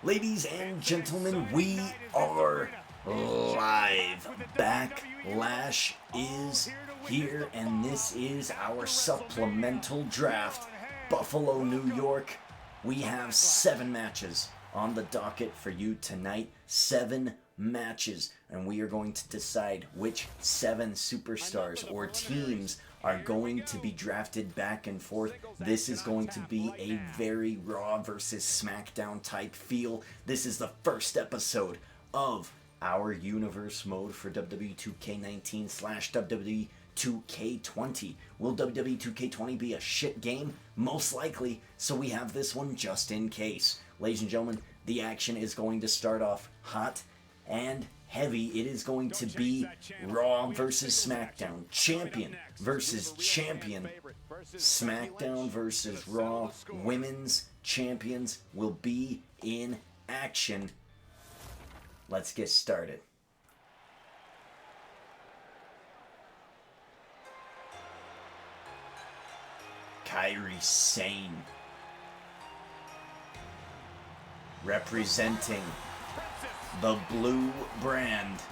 Ladies and gentlemen, we are live. Backlash is here, and this is our supplemental draft. Buffalo, New York. We have 7 matches on the docket for you tonight. 7 matches, and we are going to decide which 7 superstars or teams are going to be drafted back and forth. This is going to be a very Raw versus Smackdown type feel. This is the first episode of our universe mode for WWE 2K19 / WWE 2K20. Will WWE 2K20 be a shit game? Most likely, so we have this one just in case. Ladies and gentlemen, the action is going to start off hot and heavy. It is going to be Raw versus Smackdown, champion versus champion. Smackdown versus Raw, women's champions will be in action. Let's get started. Kairi Sane, representing the blue brand,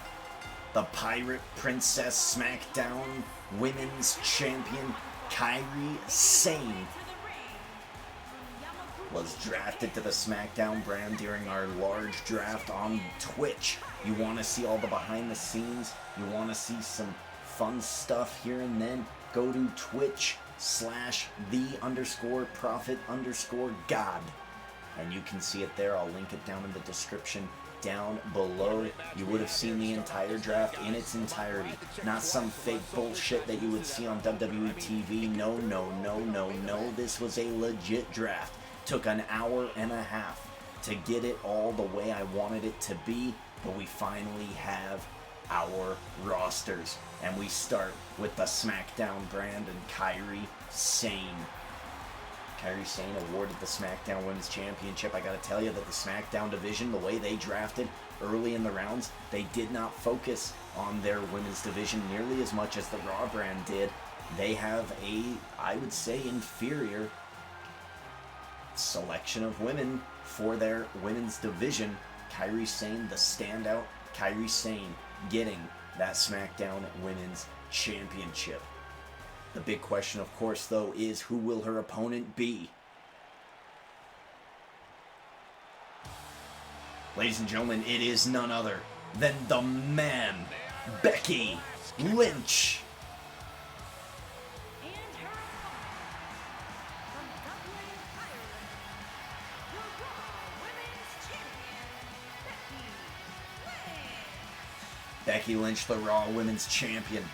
the Pirate Princess SmackDown Women's Champion Kairi Sane was drafted to the SmackDown brand during our large draft on Twitch. You want to see all the behind the scenes, you want to see some fun stuff here and then, go to Twitch/the_prophet_god. And you can see it there. I'll link it down in the description down below. You would have seen the entire draft in its entirety. Not some fake bullshit that you would see on WWE TV. No. This was a legit draft. Took an hour and a half to get it all the way I wanted it to be, but we finally have our rosters. And we start with the SmackDown brand and Kairi Sane. Kairi Sane awarded the SmackDown Women's Championship. I gotta tell you that the SmackDown division, the way they drafted early in the rounds, they did not focus on their women's division nearly as much as the Raw brand did. They have a, I would say, inferior selection of women for their women's division. Kairi Sane, the standout. Kairi Sane getting that SmackDown Women's Championship. The big question, of course, though, is who will her opponent be? Ladies and gentlemen, it is none other than the man, Becky Lynch. Becky Lynch, the Raw Women's Champion.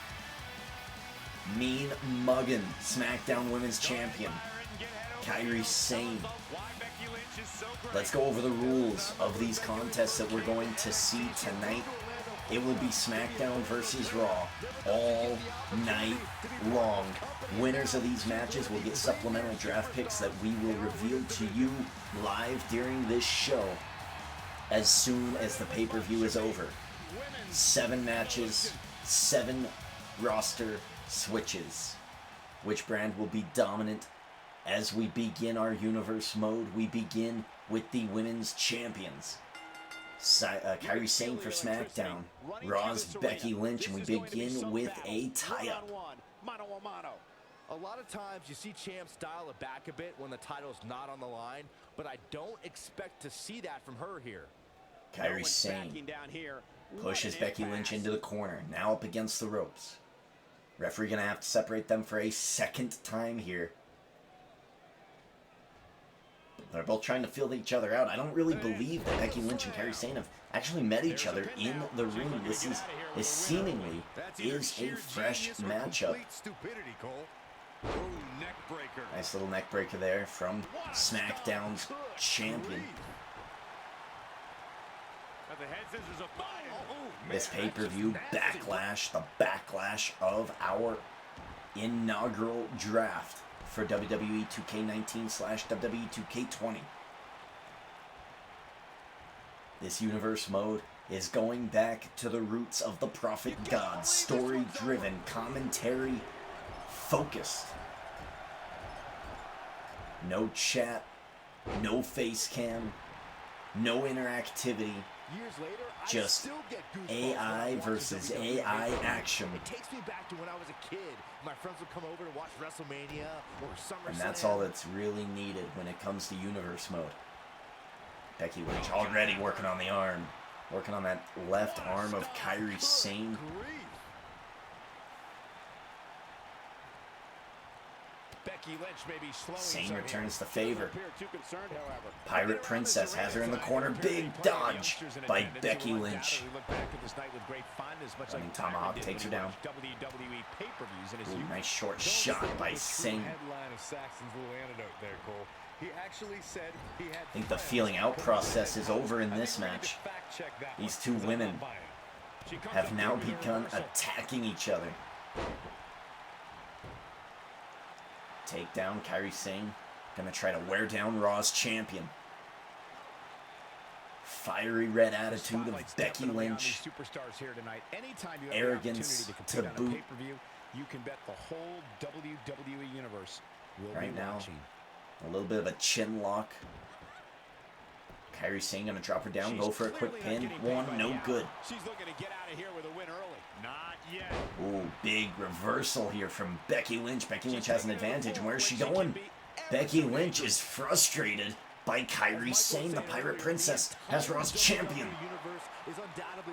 Mean Muggin, SmackDown Women's Champion, Kairi Sane. Let's go over the rules of these contests that we're going to see tonight. It will be SmackDown versus Raw all night long. Winners of these matches will get supplemental draft picks that we will reveal to you live during this show as soon as the pay-per-view is over. 7 matches, 7 roster switches. Which brand will be dominant as we begin our universe mode? We begin with the women's champions. Kairi Sane for SmackDown, Raw's Becky Lynch, and we begin with a tie-up. A lot of times you see champs dial it back a bit when the title's not on the line, but I don't expect to see that from her here. Kairi Sane pushes Becky Lynch into the corner, now up against the ropes. Referee gonna have to separate them for a second time here. They're both trying to feel each other out. I don't really believe that Becky Lynch and Kairi Sane have actually met each other in the ring. This seemingly is a fresh matchup. Nice little neck breaker there from SmackDown's champion. This pay-per-view, Backlash, the backlash of our inaugural draft for WWE 2K19 / WWE 2K20. This universe mode is going back to the roots of the Prophet God, story-driven, commentary-focused. No chat, no face cam, No interactivity. Years later, Just I still get goosebumps AI when I watch versus WWE. AI action. It takes me back to when I was a kid. My friends would come over to watch WrestleMania or SummerSlam. And that's all that's really needed when it comes to universe mode. Becky Lynch already working on the arm. Working on that left arm of Kairi Sane. Sane returns the favor. Pirate Princess has her in the corner. Big dodge by Becky Lynch. Running tomahawk takes her down. Ooh, nice short shot by Sane. I think the feeling out process is over in this match. These two women have now begun attacking each other. Take down Kairi Sane. Gonna try to wear down Raw's champion. Fiery red attitude of Becky Lynch. Arrogance to boot. You can bet the whole WWE universe will right be now, watching. a little bit of a chin lock. Kairi Sane gonna drop her down, go for a quick pin. One, no good. She's looking to get out of here with a win early. Not yet. Ooh, big reversal here from Becky Lynch. Becky Lynch has an advantage. And where's she going? Becky Lynch is frustrated by Kairi Sane. The Pirate Princess has Raw's champion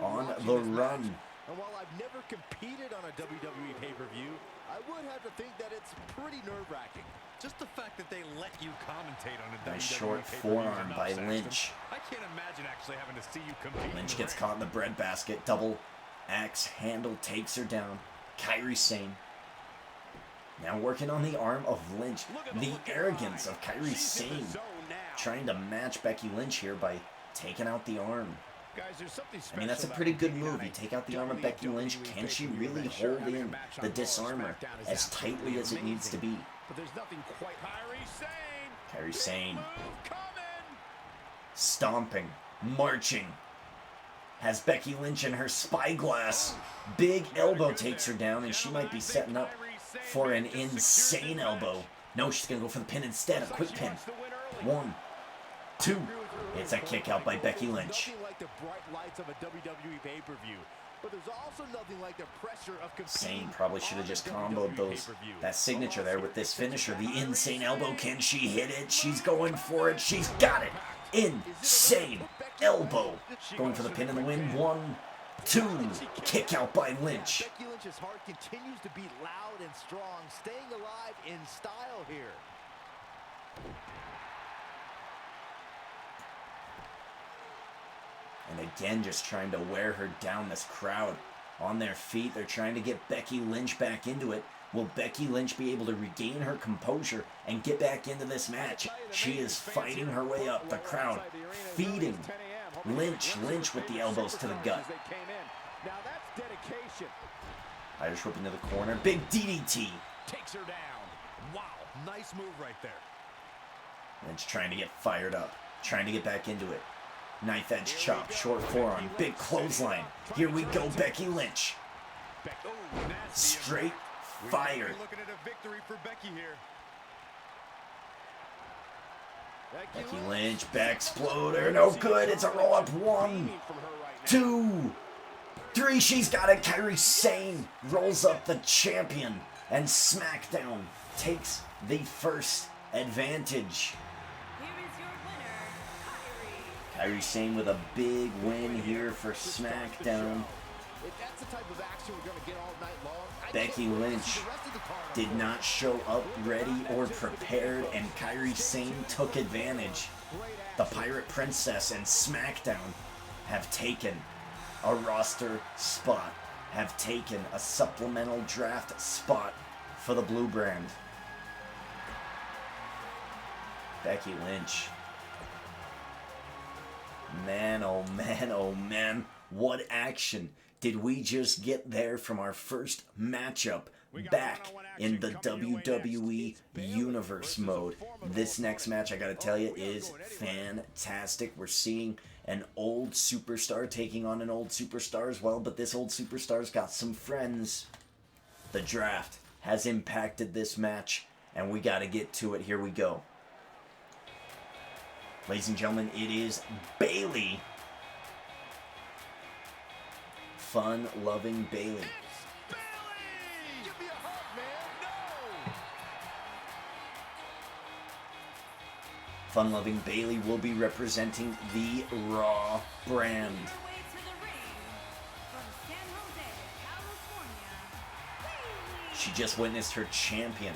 on the run. And while I've never competed on a WWE pay-per-view, I would have to think that it's pretty nerve-wracking. Just the fact that they let you commentate on a Nice WWE short pay-per-view forearm is by enough, Lynch. I can't imagine actually having to see you compete. Lynch gets caught in the breadbasket. Double axe handle takes her down. Kairi Sane now working on the arm of Lynch. The arrogance of Kairi Sane trying to match Becky Lynch here by taking out the arm. Guys, there's something I mean, that's a pretty good move. You take out the arm of Becky Lynch. Can she really hold in the disarmer as tightly as it needs to be? But there's nothing quite Kairi Sane stomping, marching. Has Becky Lynch in her spyglass. Big elbow takes her down, and she might be setting up for an insane elbow. No, she's going to go for the pin instead. A quick pin. 1, 2. It's a kick out by Becky Lynch. Sane probably should have just comboed that signature there with this finisher. The insane elbow. Can she hit it? She's going for it. She's got it. Insane elbow. Going for the pin in the win. 1, 2. Kick out by Lynch. Becky Lynch's heart continues to beat loud and strong, staying alive in style here. And again, just trying to wear her down. This crowd on their feet. They're trying to get Becky Lynch back into it. Will Becky Lynch be able to regain her composure and get back into this match? She is fighting her way up. The crowd feeding Lynch. Lynch with the elbows to the gut. Irish whip into the corner. Big DDT. Takes her down. Wow, nice move right there. Lynch trying to get fired up. Trying to get back into it. Knife edge chop. Short forearm. Big clothesline. Here we go, Becky Lynch. Straight fire. Looking at a victory for Becky here. Becky Lynch, back exploder, no good. It's a roll up. 1, 2, 3. She's got it. Kairi Sane rolls up the champion, and SmackDown takes the first advantage. Kairi Sane with a big win here for SmackDown. Becky Lynch did not show up ready or prepared, and Kairi Sane took advantage. The Pirate Princess and SmackDown have taken a roster spot, have taken a supplemental draft spot for the Blue Brand. Becky Lynch. Man, oh man, oh man. What action did we just get there from our first matchup back in the WWE Universe mode? This next match, I gotta tell you, is fantastic. We're seeing an old superstar taking on an old superstar as well, but this old superstar's got some friends. The draft has impacted this match, and we gotta get to it. Here we go. Ladies and gentlemen, it is Bayley. Fun-loving Bayley. Fun-loving Bayley will be representing the Raw brand. She just witnessed her champion.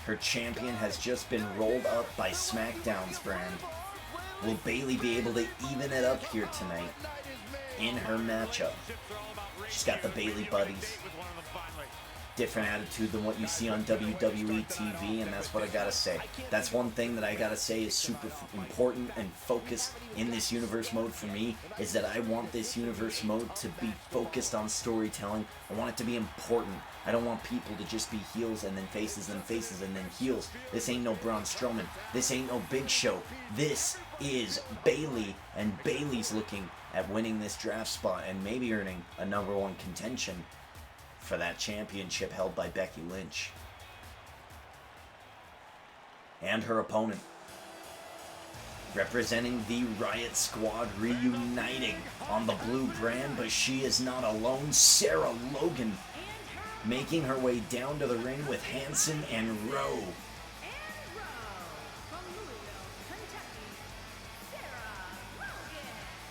Her champion has just been rolled up by SmackDown's brand. Will Bayley be able to even it up here tonight in her matchup? She's got the Bayley buddies. Different attitude than what you see on WWE TV, and that's what I gotta say. That's one thing that I gotta say is super important and focused in this universe mode for me, is that I want this universe mode to be focused on storytelling. I want it to be important. I don't want people to just be heels and then faces and faces and then heels. This ain't no Braun Strowman. This ain't no Big Show. This is Bayley, and Bayley's looking at winning this draft spot and maybe earning a #1 contention for that championship held by Becky Lynch. And her opponent, representing the Riot Squad, reuniting on the blue brand, but she is not alone. Sarah Logan making her way down to the ring with Hanson and Rowe.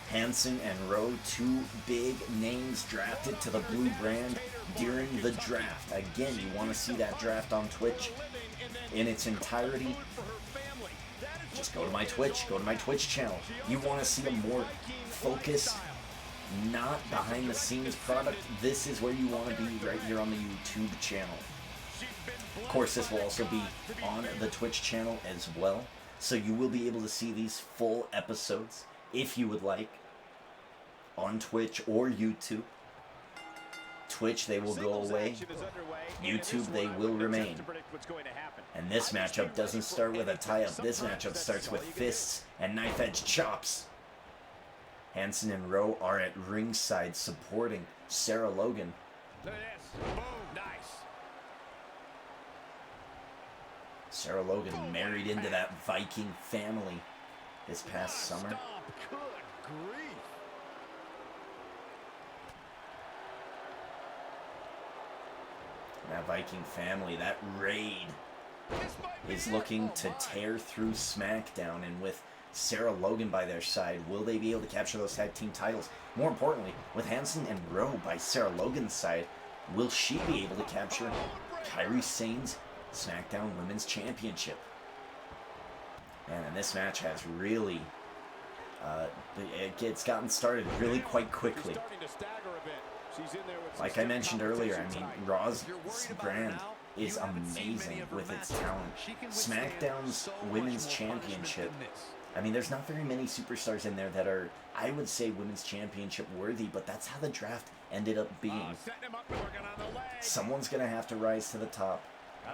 Hanson and Rowe, two big names drafted to the blue brand during the draft. Again, you want to see that draft on Twitch in its entirety, just go to my Twitch channel. You want to see a more focused, not behind the scenes product, this is where you want to be, right here on the YouTube channel. Of course, this will also be on the Twitch channel as well, so you will be able to see these full episodes if you would like on Twitch or YouTube. Twitch, they will go away. YouTube, they will remain. And this matchup doesn't start with a tie-up. This matchup starts with fists and knife-edge chops. Hanson and Rowe are at ringside supporting Sarah Logan. Look at this. Boom. Nice. Sarah Logan married into that Viking family this past summer. Good grief. That Viking family, that raid, is looking to tear through SmackDown, and with Sarah Logan by their side, will they be able to capture those tag team titles? More importantly, with Hanson and Rowe by Sarah Logan's side, will she be able to capture Kairi Sane's SmackDown Women's Championship? And this match has really, it's gotten started really quite quickly. Like I mentioned earlier, I mean, Raw's brand is amazing with its talent. SmackDown's Women's Championship, I mean, there's not very many superstars in there that are, I would say, Women's Championship worthy, but that's how the draft ended up being. Someone's going to have to rise to the top.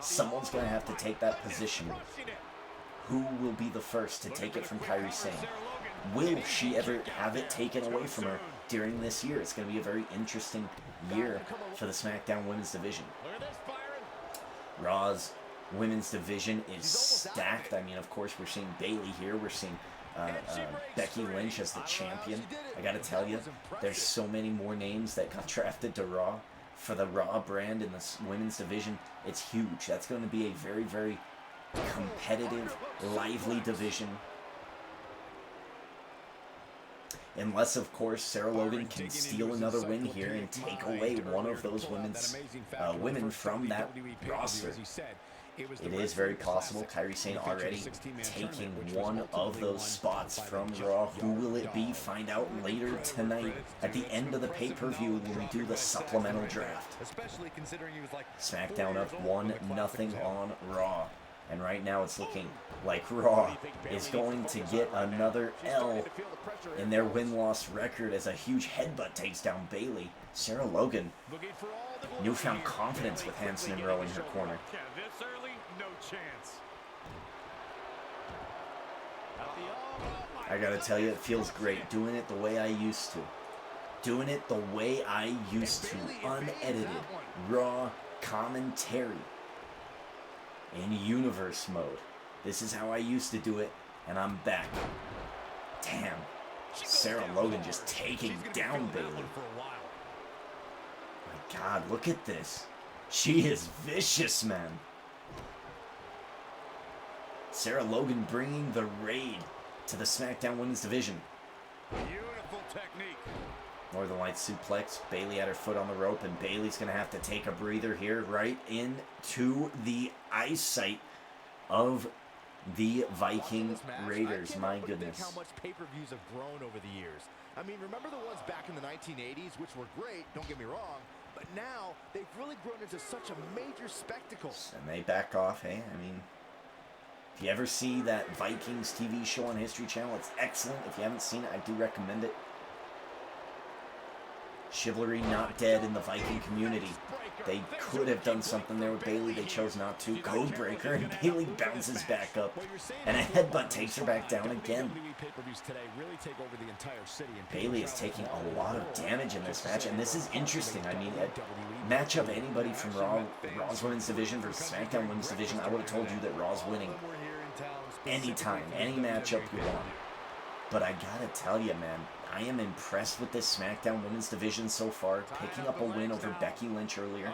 Someone's going to have to take that position. Who will be the first to take it from Kairi Sane? Will she ever have it taken away from her during this year? It's going to be a very interesting year for the SmackDown Women's Division. Raw's Women's Division is stacked. I mean, of course, we're seeing Bayley here. We're seeing Becky Lynch as the champion. I got to tell you, there's so many more names that got drafted to Raw for the Raw brand in the Women's Division. It's huge. That's going to be a very, very competitive, lively division. Unless, of course, Sarah Logan can steal another win here and take away one of those women from that roster. It is very possible. Kairi Sane already taking one of those spots from Raw. Who will it be? Find out later tonight at the end of the pay-per-view when we do the supplemental draft. SmackDown up 1-0 on Raw. And right now it's looking like Raw is going to get another L in their win-loss record as a huge headbutt takes down Bayley. Sarah Logan, newfound confidence with Hanson and Rowe in her corner. I gotta tell you, it feels great doing it the way I used to. Doing it the way I used to. Unedited, raw commentary in universe mode. This is how I used to do it And I'm back. Damn. Sarah Logan just taking down Bayley. My God, look at this. She is vicious, man. Sarah Logan bringing the raid to the SmackDown Women's Division. Beautiful technique. Northern Light suplex. Bayley had her foot on the rope, and Bayley's going to have to take a breather here right into the eyesight of the Viking Raiders. My goodness. How much pay-per-views have grown over the years. I mean, remember the ones back in the 1980s, which were great, don't get me wrong, but now they've really grown into such a major spectacle. And they back off, hey? I mean, if you ever see that Vikings TV show on History Channel, it's excellent. If you haven't seen it, I do recommend it. Chivalry not dead in the Viking community. They could have done something there with Bayley. They chose not to. Codebreaker, and Bayley bounces back up. And a headbutt takes her back down again. Bayley is taking a lot of damage in this match, and this is interesting. I mean, match up anybody from Raw's Women's Division versus SmackDown Women's Division, I would have told you that Raw's winning anytime, any matchup you want. But I gotta tell you, man, I am impressed with this SmackDown Women's Division so far, picking up a win over Becky Lynch earlier.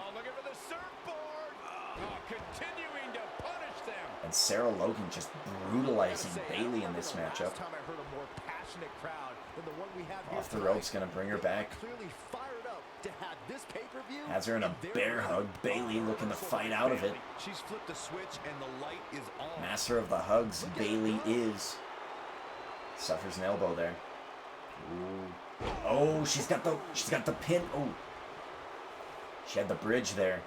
And Sarah Logan just brutalizing Bayley in this matchup. Off the ropes, gonna bring her back. Has her in a bear hug. Bayley looking to fight out of it. Master of the hugs, Bayley is. Suffers an elbow there. Ooh. Oh, she's got the pin. Oh. She had the bridge there.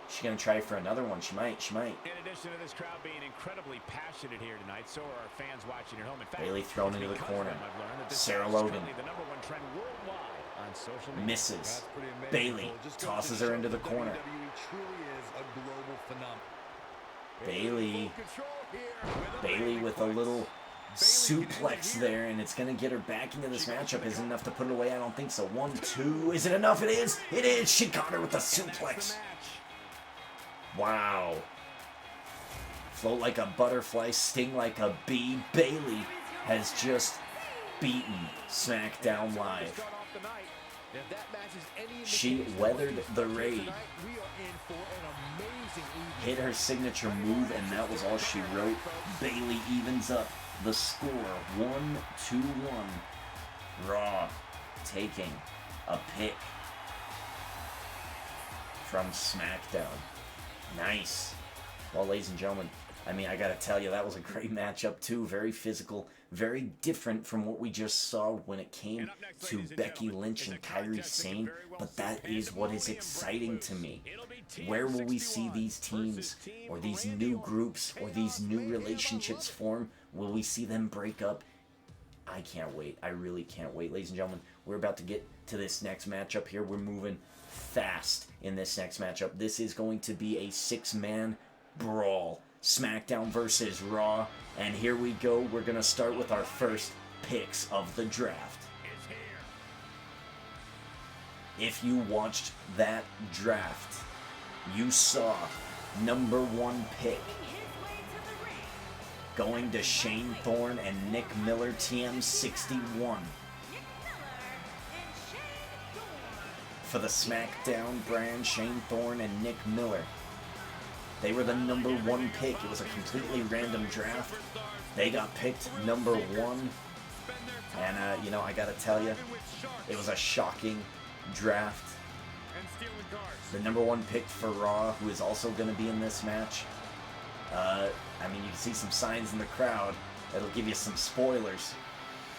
She's gonna try for another one. She might. In addition to this crowd being incredibly passionate here tonight, so are our fans watching at home. In fact, Bayley thrown into the corner. Sarah Logan misses. Bayley tosses her into the corner. Bayley with a little suplex there, and it's gonna get her back into this matchup. Isn't enough to put it away? I don't think so. 1, 2. Is it enough? It is. It is. She got her with a suplex. Wow. Float like a butterfly, sting like a bee. Bayley has just beaten SmackDown Live. She weathered the raid, hit her signature move, and that was all she wrote. Bayley evens up the score, 1-1. Raw taking a pick from SmackDown. Nice. Well, ladies and gentlemen, I mean, I gotta tell you, that was a great matchup too. Very physical, very different from what we just saw when it came to Becky Lynch and Kairi Sane. But that is what is exciting to me. Where will we see these teams, or these new groups, or these new relationships form? Will we see them break up? I can't wait. I really can't wait. Ladies and gentlemen, we're about to get to this next matchup here. We're moving fast in this next matchup. This is going to be a 6-man brawl. SmackDown versus Raw. And here we go. We're going to start with our first picks of the draft. If you watched that draft, you saw number 1 pick going to Shane Thorne and Nick Miller, TM61. For the SmackDown brand, Shane Thorne and Nick Miller. They were the number 1 pick. It was a completely random draft. They got picked number 1. And, you know, I gotta tell you, it was a shocking draft. The number 1 pick for Raw, who is also going to be in this match. I mean, you can see some signs in the crowd that'll give you some spoilers.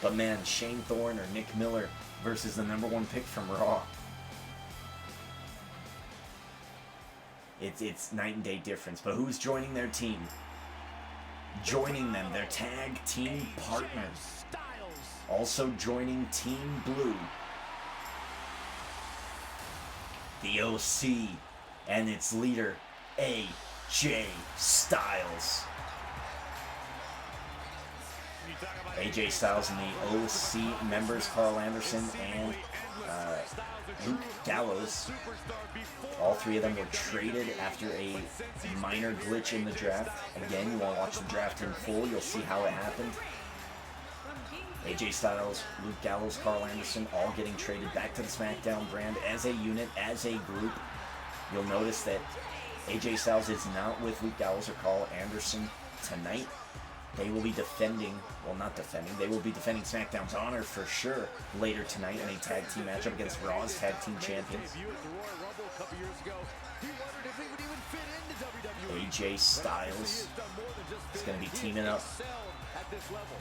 But man, Shane Thorne or Nick Miller versus the number 1 pick from Raw. It's night and day difference. But who's joining their team? Joining them, their tag team partners. Also joining Team Blue, the OC and its leader, AJ Styles. AJ Styles and the OC members, Carl Anderson and Luke Gallows. All three of them were traded after a minor glitch in the draft. Again, you want to watch the draft in full, you'll see how it happened. AJ Styles, Luke Gallows, Carl Anderson, all getting traded back to the SmackDown brand as a unit, as a group. You'll notice that AJ Styles is not with Luke Gallows or Carl Anderson tonight. They will be defending, well, not defending, they will be defending SmackDown's honor for sure later tonight in a tag team matchup against Raw's tag team champions. AJ Styles is going to be teaming up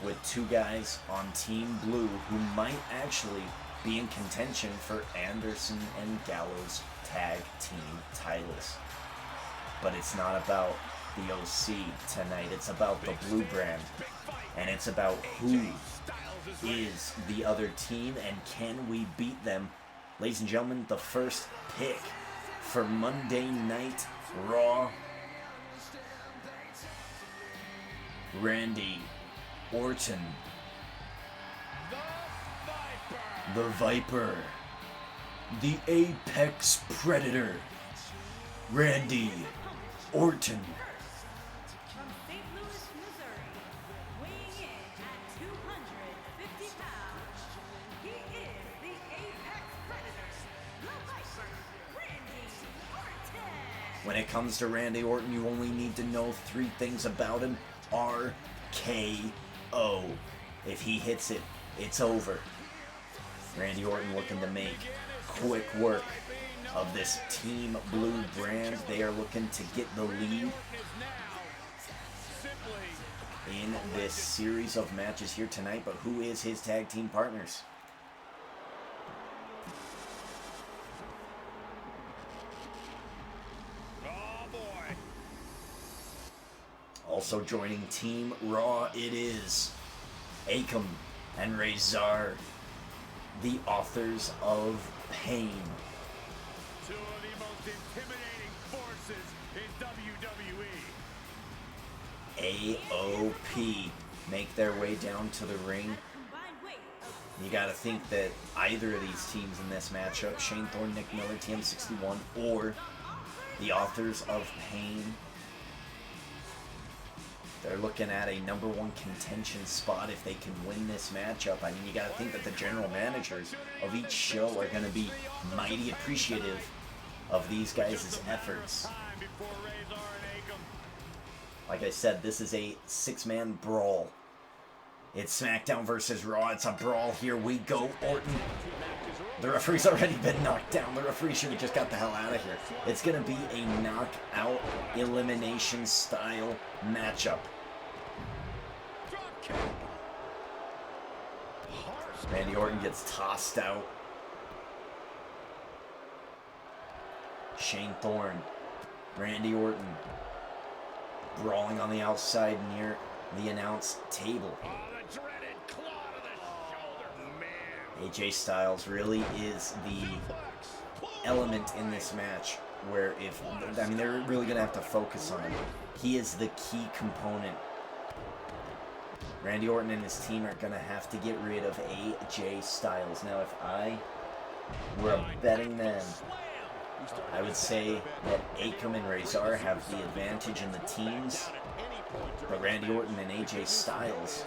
with two guys on Team Blue who might actually be in contention for Anderson and Gallows tag team titles. But it's not about the OC tonight, it's about the Blue brand, and it's about who is the other team and can we beat them. Ladies and gentlemen, the first pick for Monday Night Raw, Randy Orton, the Viper, the Apex Predator, Randy Orton. From St. Louis, Missouri, weighing in at 250 pounds, he is the Apex Predator, the Viper, Randy Orton. When it comes to Randy Orton, you only need to know three things about him. RKO. If he hits it, it's over. Randy Orton looking to make quick work of this Team Blue brand. They are looking to get the lead in this series of matches here tonight. But who is his tag team partners? Also joining Team Raw, it is Akam and Razor, the authors of Pain. Two of the most intimidating forces in WWE. AOP make their way down to the ring. You gotta think that either of these teams in this matchup, Shane Thorne, Nick Miller, TM61, or the authors of Pain, they're looking at a '1 contention spot if they can win this matchup. I mean, you got to think that the general managers of each show are going to be mighty appreciative of these guys' efforts. Like I said, this is a 6-man brawl. It's SmackDown versus Raw. It's a brawl. Here we go. Orton. The referee's already been knocked down. The referee should have just got the hell out of here. It's going to be a knockout elimination style matchup. Randy Orton gets tossed out. Shane Thorne, Randy Orton brawling on the outside near the announce table. AJ Styles really is the element in this match where they're really going to have to focus on him. He is the key component. Randy Orton and his team are going to have to get rid of AJ Styles. Now, if I were a betting man, I would say that Akam and Razor have the advantage in the teams, but Randy Orton and AJ Styles,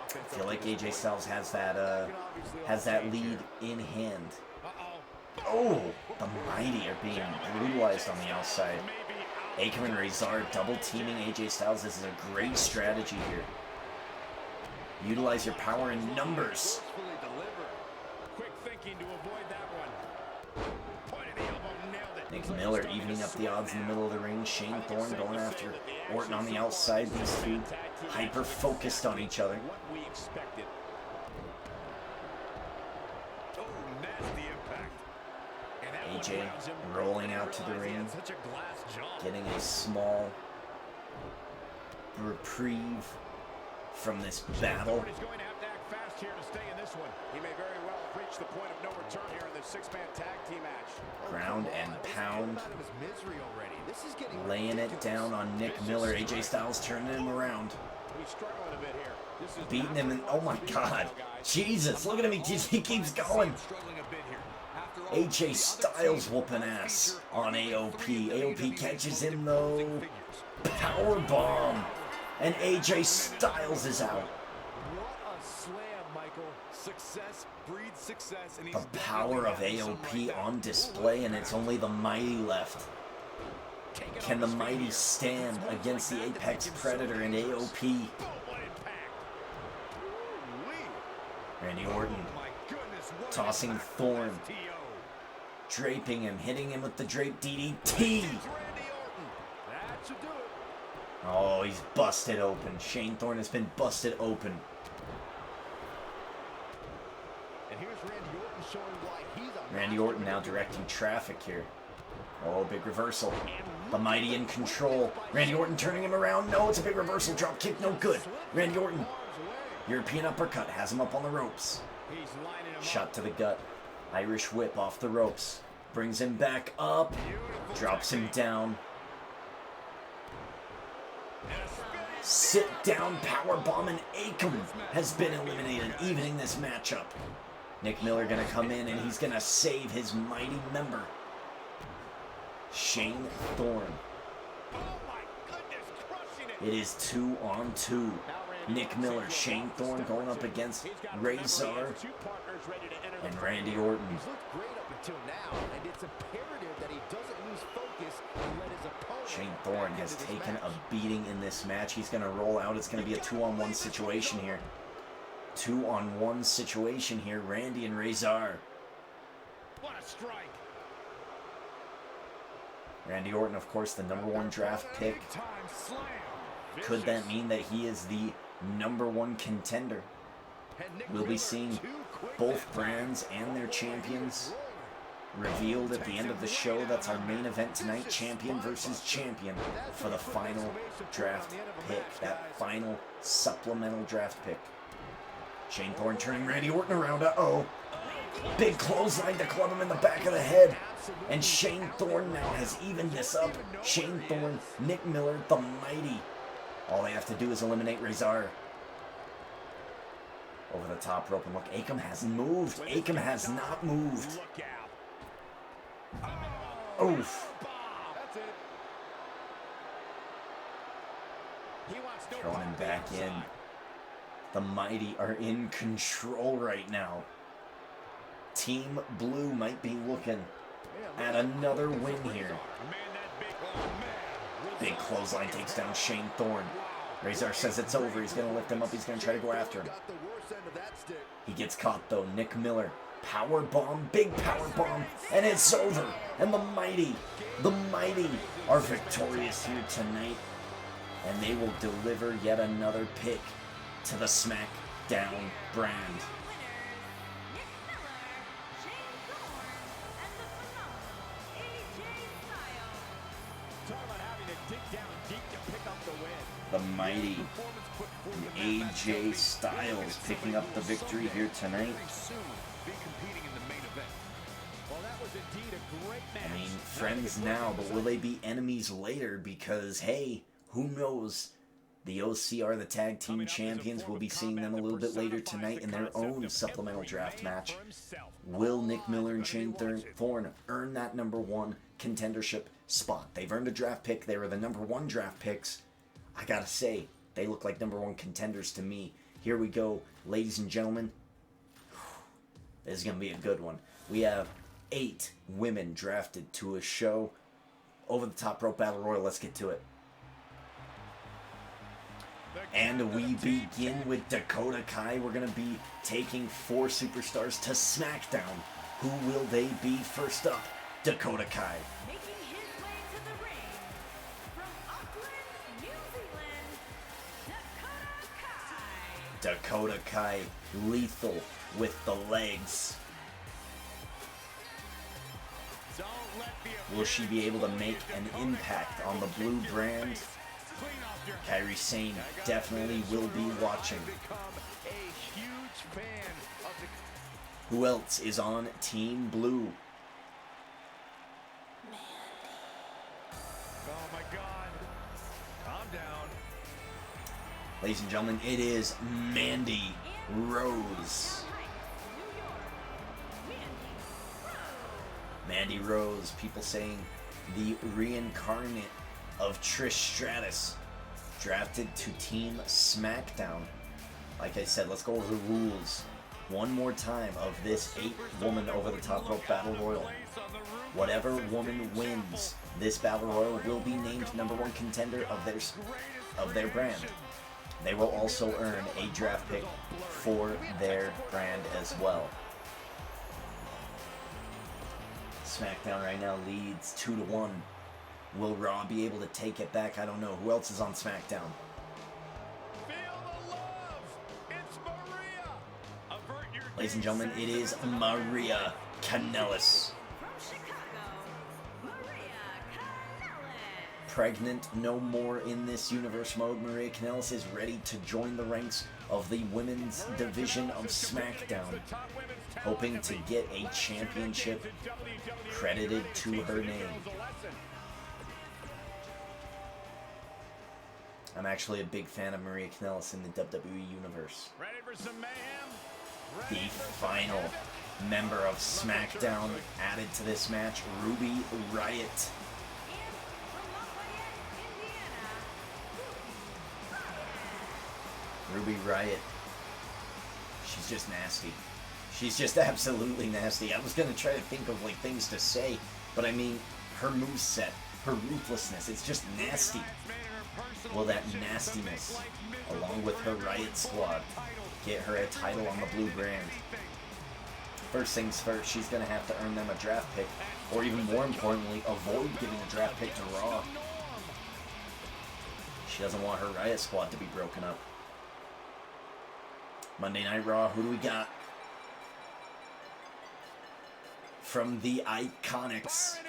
I feel like AJ Styles has that lead in hand. Oh, the Mighty are being brutalized on the outside. Akam and Razor double teaming AJ Styles. This is a great strategy here. Utilize your power in numbers. Quick thinking to avoid that one. Point of the elbow, nailed it. Nick Miller evening up the odds in the middle of the ring. Shane Thorne going after Orton on the outside. These two hyper focused on each other. What we expected. Oh, nasty impact. And that AJ one grabs him. rolling out to the ring, Such a glass jaw. getting a small reprieve from this battle. He's going to have to act fast here to stay in this one. He may very well reach the point of no return here in this 6-man tag team match. Ground and pound, laying it down on Nick Miller. AJ Styles turning him around. He's struggling a bit here. This is Beating him and oh my god. Jesus, look at him, he keeps going. AJ Styles whooping ass on AOP. AOP catches him though. Power bomb. And AJ Styles is out. What a slam, Michael. Success breeds success. And The power of AOP on display, and it's only the Mighty left. Can the Mighty stand against the Apex Predator and AOP? Randy Orton tossing Thorn, draping him, hitting him with the drape DDT. Oh, he's busted open. Shane Thorne has been busted open. And here's Randy Orton showing why he's a Randy Orton now directing traffic here. Oh, big reversal. The Mighty in control. Randy Orton turning him around. No, it's a big reversal. Drop kick, no good. Randy Orton. European uppercut has him up on the ropes. Shot to the gut. Irish whip off the ropes. Brings him back up. Drops him down. Sit down powerbomb, and Akam has been eliminated, evening this matchup. Nick Miller gonna come in and he's gonna save his Mighty member. Shane Thorne. It is 2-on-2. Nick Miller, Shane Thorne going up against Razor and Randy Orton. He's looked great up until now, and it's imperative that he doesn't lose focus and let his opponent. Shane Thorne has taken a beating in this match. He's going to roll out. It's going to be a 2-on-1 situation here. 2-on-1 situation here. Randy and Razor. What a strike. Randy Orton, of course, the #1 draft pick. Could that mean that he is the #1 contender? We'll be seeing both brands and their champions revealed at the end of the show. That's our main event tonight, champion versus champion, for the final draft pick, that final supplemental draft pick. Shane Thorne turning Randy Orton around. Uh-oh. Big clothesline to club him in the back of the head. And Shane Thorne now has evened this up. Shane Thorne, Nick Miller, the Mighty. All they have to do is eliminate Razor. Over the top rope, and look, Akam hasn't moved. Akam has not moved. Oof. Throwing him back in. The Mighty are in control right now. Team Blue might be looking at another win here. Big clothesline takes down Shane Thorne. Razor says it's over. He's going to lift him up. He's going to try to go after him. He gets caught, though. Nick Miller. Power bomb. Big power bomb. And it's over. And the Mighty are victorious here tonight. And they will deliver yet another pick to the SmackDown brand. The Mighty and AJ Styles picking up the victory here tonight. I mean, friends now, but will they be enemies later? Because, hey, who knows? The OC are the tag team champions. We'll be seeing them a little bit later tonight in their own supplemental draft match. Will Nick Miller and Shane Thorne earn that #1 contendership spot? They've earned a draft pick. They were the #1 draft picks. I gotta say, they look like #1 contenders to me. Here we go, ladies and gentlemen. This is gonna be a good one. We have 8 women drafted to a show. Over the top rope battle royal. Let's get to it. And we begin with Dakota Kai. We're gonna be taking 4 superstars to SmackDown. Who will they be? First up, Dakota Kai. Making his way to the ring from Auckland, New Zealand, Dakota Kai. Dakota Kai, lethal with the legs. Will she be able to make an impact on the blue brand? Kairi Sane definitely will be watching. Who else is on Team Blue? Oh my God. Calm down. Ladies and gentlemen, it is Mandy Rose. Mandy Rose, people saying the reincarnate of Trish Stratus, drafted to Team SmackDown. Like I said, let's go over the rules one more time of this 8-woman over-the-top rope battle royal. Whatever woman wins this battle royal will be named #1 contender of their brand. They will also earn a draft pick for their brand as well. SmackDown right now leads 2-1. Will Raw be able to take it back? I don't know. Who else is on SmackDown? Ladies and gentlemen, it is Maria Kanellis. Pregnant no more in this universe mode, Maria Kanellis is ready to join the ranks of the women's division of SmackDown, hoping to get a championship credited to her name. I'm actually a big fan of Maria Kanellis in the WWE universe. The final member of SmackDown added to this match, Ruby Riott. Ruby Riott. She's just nasty. She's just absolutely nasty. I was going to try to think of like things to say, but I mean, her moveset, her ruthlessness, it's just nasty. Will that nastiness, along with her Riott Squad, get her a title on the blue brand? First things first, she's going to have to earn them a draft pick, or even more importantly, avoid giving a draft pick to Raw. She doesn't want her Riott Squad to be broken up. Monday Night Raw, who do we got? From the Iconics,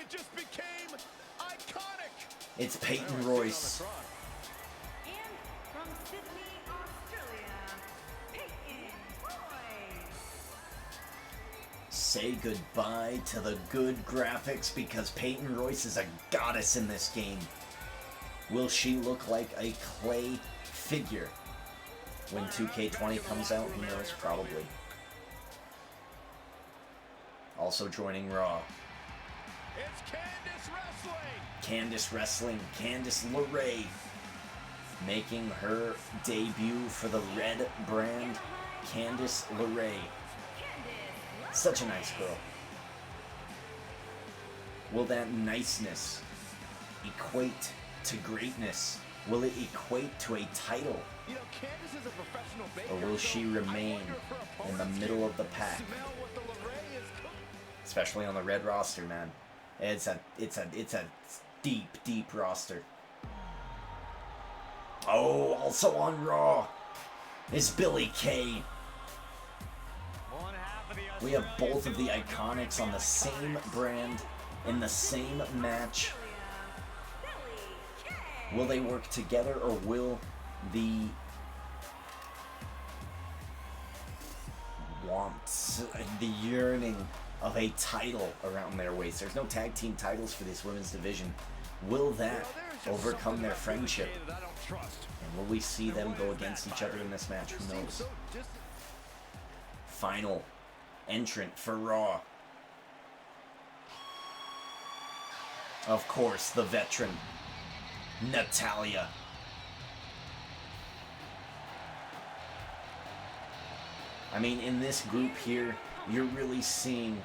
it's Peyton Royce. And from Sydney, Australia, Peyton Royce. Say goodbye to the good graphics because Peyton Royce is a goddess in this game. Will she look like a clay figure when 2K20 comes out? Who knows? Probably. Also joining Raw, It's Candice Wrestling, Candice LeRae, making her debut for the red brand. Candice LeRae, such a nice girl. Will that niceness equate to greatness? Will it equate to a title? You know, Candice is a professional baker, Or will she remain in the middle of the pack? smell what the LeRae is cooking. Especially on the red roster, man. It's a deep roster. Oh, also on Raw is Billie Kay. We have both of the Iconics on the same brand in the same match. Will they work together, or will the wants, the yearning of a title around their waist? There's no tag team titles for this women's division. Will that overcome their friendship? And will we see them go against each other in this match? Who knows? Final entrant for Raw. Of course, the veteran, Natalya. I mean, in this group here, you're really seeing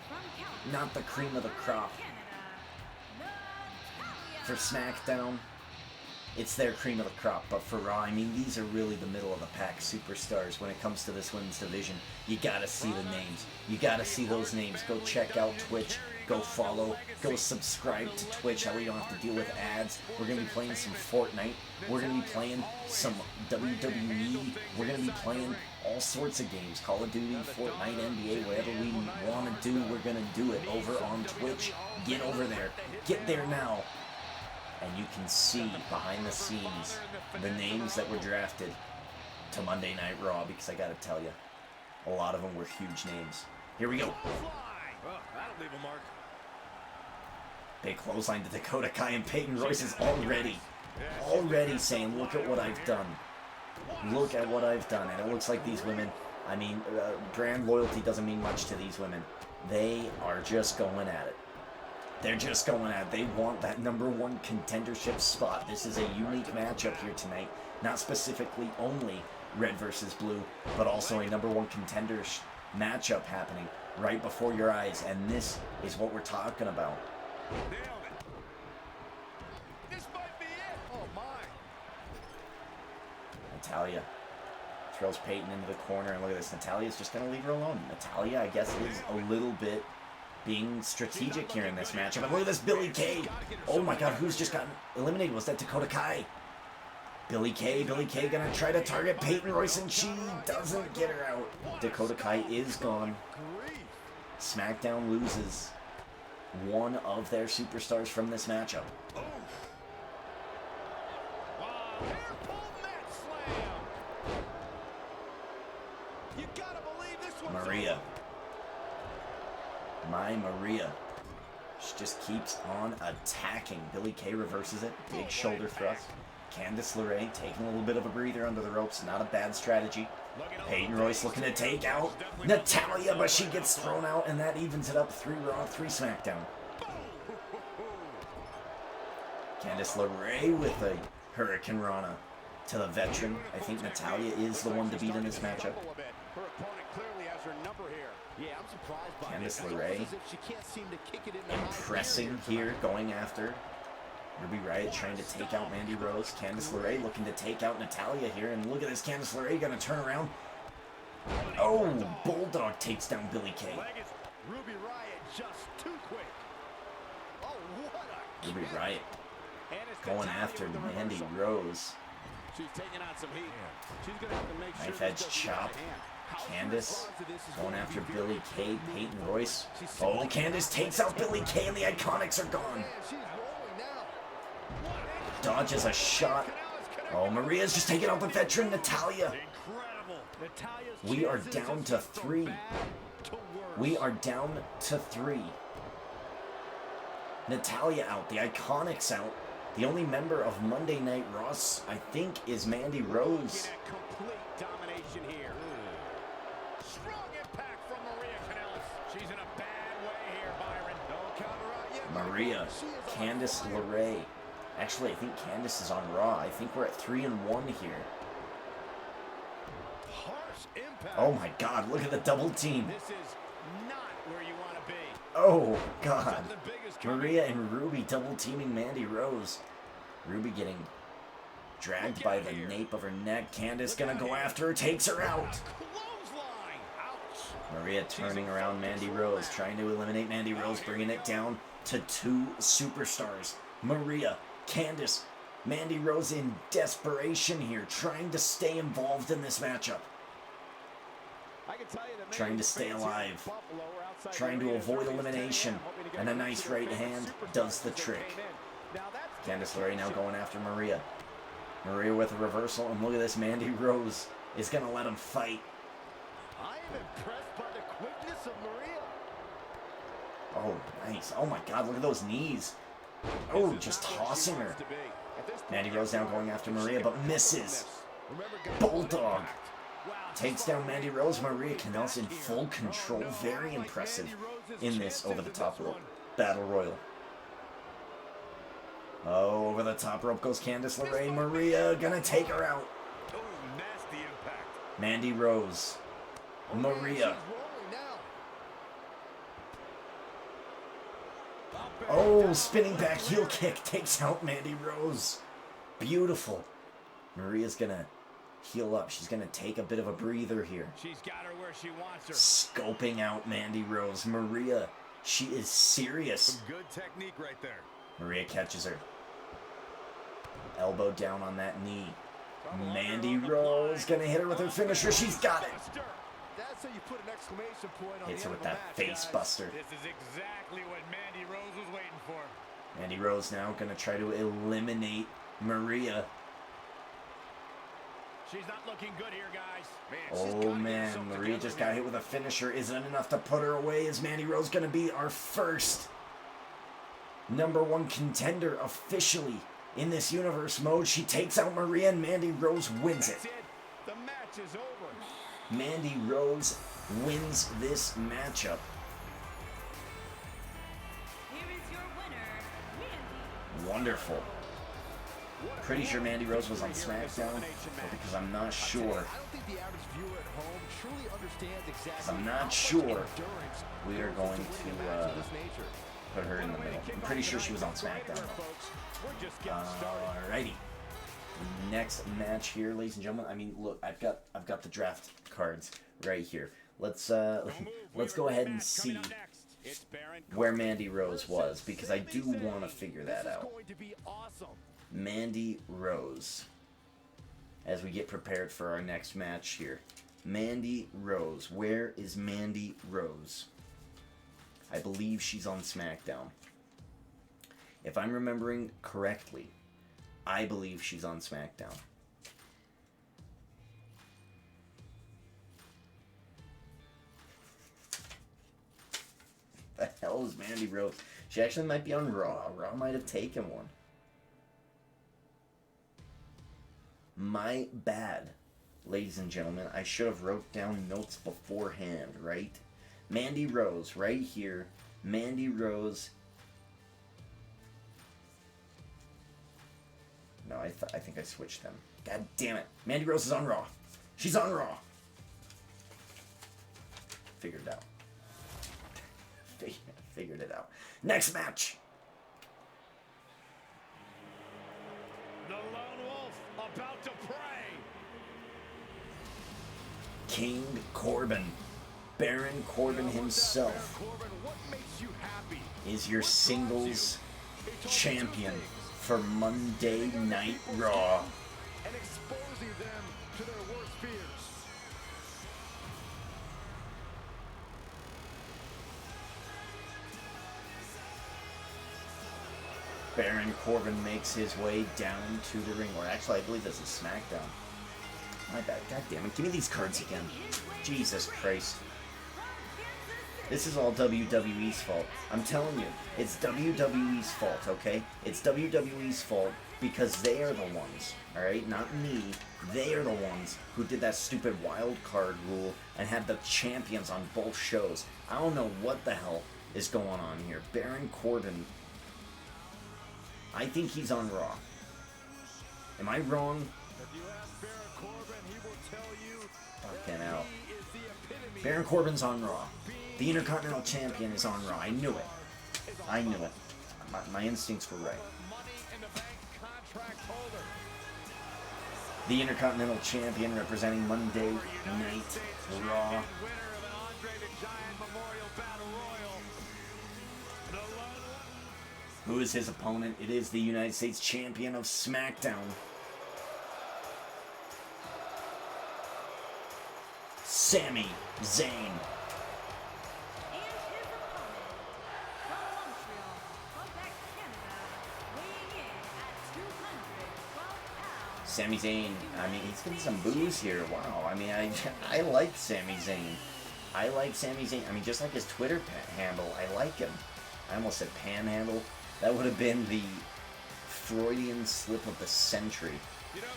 not the cream of the crop. For SmackDown, it's their cream of the crop, but for Raw, I mean, these are really the middle of the pack superstars when it comes to this women's division. You gotta see the names. You gotta see those names. Go check out Twitch. Go follow. Go subscribe to Twitch. That way you don't have to deal with ads. We're gonna be playing some Fortnite. We're gonna be playing some WWE. We're gonna be playing all sorts of games. Call of Duty, Fortnite, NBA, whatever we want to do, we're gonna do it over on Twitch. Get over there. Get there now. And you can see behind the scenes the names that were drafted to Monday Night Raw, because I gotta tell you, a lot of them were huge names. Here we go. That'll leave a mark. Big clothesline to Dakota Kai, and Peyton Royce is already saying, look at what I've done. Look at what I've done. And it looks like these women, I mean, brand loyalty doesn't mean much to these women. They are just going at it. They're just going at it. They want that #1 contendership spot. This is a unique matchup here tonight. Not specifically only red versus blue, but also a #1 contender matchup happening right before your eyes. And this is what we're talking about. This might be it. Oh, my. Natalya throws Peyton into the corner, and look at this. Natalia's just going to leave her alone. Natalya, I guess, is a little bit being strategic here in this matchup. And look at this, Billie Kay. Oh my God, who's just gotten eliminated? Was that Dakota Kai? Billie Kay going to try to target Peyton Royce, and she doesn't get her out. Dakota Kai is gone. SmackDown loses one of their superstars from this matchup. Maria. My Maria. She just keeps on attacking. Billie Kay reverses it. Big shoulder thrust. Candice LeRae taking a little bit of a breather under the ropes. Not a bad strategy. Peyton Royce looking to take out Natalya, but she gets thrown out, and that evens it up. 3 Raw, 3 SmackDown. Candice LeRae with a Hurricane Rana to the veteran. I think Natalya is the one to beat in this matchup. Candice LeRae impressing here, going after Ruby Riott, trying to take out Mandy Rose. Candice LeRae looking to take out Natalya here, and look at this, Candice LeRae gonna turn around. Oh, Bulldog takes down Billie Kay. Ruby Riott just too quick. Oh, what a Ruby Riott going after Mandy Rose. She's taking on some heat. She's gonna have to make sure Knife edge chop. Candice going after Billie Kay, Peyton Royce. Oh, Candice takes out Billie Kay, and the Iconics are gone. Dodges a shot. Oh, Maria's just taking out the veteran Natalya. We are down to 3. We are down to 3. Natalya out, the Iconics out. The only member of Monday Night Raw, I think, is Mandy Rose. complete domination here. Strong impact from Maria Kanellis. She's in a bad way here, Byron. Don't count her out yet. Maria, Candice LeRae. Actually, I think Candice is on Raw. I think we're at 3-1 here. Harsh impact. Oh my God, look at the double team. This is not where you want to be. Oh God. Something big is coming. Maria and Ruby double teaming Mandy Rose. Ruby getting dragged by the nape of her neck. Candice gonna go after her, takes her out. Clothesline. Ouch. Maria turning around Mandy Rose, trying to eliminate Mandy Rose, bringing it down to 2 superstars. Maria, Candice, Mandy Rose in desperation here, trying to stay involved in this matchup. I can tell you that Trying to stay alive. Trying to avoid elimination. And a nice right hand does the trick. Candice LeRae now going after Maria. Maria with a reversal, and look at this, Mandy Rose is going to let him fight. I am impressed by the quickness of Maria. Oh, nice. Oh my God, look at those knees. Oh, just tossing her. Mandy Rose now going after Maria, but misses. Bulldog takes down Mandy Rose. Maria Kanellis in full control. Very impressive in this over-the-top rope battle royal. Oh, over the top rope goes Candice LeRae. Maria gonna take her out. Oh, nasty impact. Mandy Rose. Maria. Oh, spinning back heel kick takes out Mandy Rose. Beautiful. Maria's gonna heal up. She's gonna take a bit of a breather here. She's got her where she wants her. Scoping out Mandy Rose. Maria, she is serious. Some good technique right there. Maria catches her. Elbow down on that knee. Mandy Rose gonna hit her with her finisher. She's got it. That's how you put an exclamation point on Hits the her end with of a that match, face guys. buster. This is exactly what Mandy Rose was waiting for. Mandy Rose now gonna try to eliminate Maria. She's not looking good here, guys. Oh man, Maria just got hit with a finisher. Isn't enough to put her away. Is Mandy Rose gonna be our first #1 contender officially in this universe mode? She takes out Maria, and Mandy Rose wins it. That's it. match is over. Mandy Rose wins this matchup. Here is your winner, Mandy. Wonderful. Pretty sure Mandy Rose was on SmackDown, but because I'm not sure. I don't think the average viewer at home truly understands exactly. I'm not sure we are going to put her in the middle. I'm pretty sure she was on SmackDown though. Alrighty. Next match here, ladies and gentlemen. I mean, look, I've got the draft cards right here. Let's go ahead and see where Mandy Rose was, because I do want to figure that out. Mandy Rose, as we get prepared for our next match here. Mandy Rose. Where is Mandy Rose? I believe she's on SmackDown. If I'm remembering correctly, I believe she's on SmackDown. The hell is Mandy Rose? She actually might be on Raw. Raw might have taken one. My bad, ladies and gentlemen. I should have wrote down notes beforehand, right? Mandy Rose, right here. Mandy Rose. No, I think I switched them. God damn it. Mandy Rose is on Raw. She's on Raw. Figured it out. Figured it out. Next match. The Lone Wolf about to pray. King Corbin. Baron Corbin himself Corbin, what makes you happy? is your singles champion for Monday Night Raw. And exposing them to their worst fears. Baron Corbin makes his way down to the ring. Or actually, I believe this is SmackDown. My bad. God damn it. Give me these cards again. Jesus Christ. This is all WWE's fault. I'm telling you, it's WWE's fault, okay? It's WWE's fault because they are the ones, alright? Not me. They are the ones who did that stupid wild card rule and had the champions on both shows. I don't know what the hell is going on here. Baron Corbin, I think he's on Raw. Am I wrong? If you ask Baron Corbin, he will tell you Fucking hell. he is the epitome. Baron Corbin's on Raw. The Intercontinental Champion is on Raw. I knew it. I knew it. My instincts were right. Money in the bank contract holder. The Intercontinental Champion representing Monday Night Raw. Winner of an Andre the Giant Memorial Battle Royal. The Lone Wolf. Who is his opponent? It is the United States Champion of SmackDown, Sami Zayn. And his opponent, from Montreal, Quebec, Canada, weighing in at 212 pounds. Sami Zayn. I mean, he's getting some booze here. Wow. I mean, I like Sami Zayn. I like Sami Zayn. I mean, just like his Twitter handle, I like him. I almost said panhandle. That would have been the Freudian slip of the century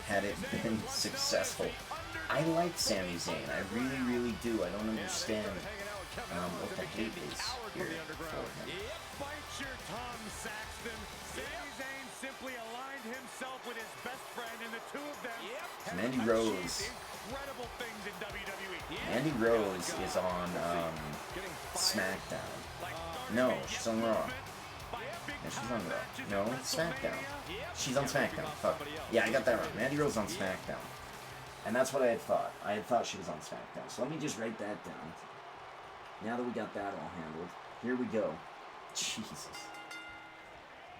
had it been successful. I like Sami Zayn. I really, really do. I don't understand what the hate is here for him. Bite your tongue, Saxton. Sami Zayn simply aligned himself with his best friend, and the two of them have Mandy achieved Rose. incredible things in WWE. Mandy Rose is on SmackDown. No, she's on Raw. Yeah, she's on Raw. No, SmackDown. She's on SmackDown. Fuck. Yeah, I got that wrong. Mandy Rose is on SmackDown. And that's what I had thought. I had thought she was on SmackDown. So let me just write that down. Now that we got that all handled, here we go. Jesus.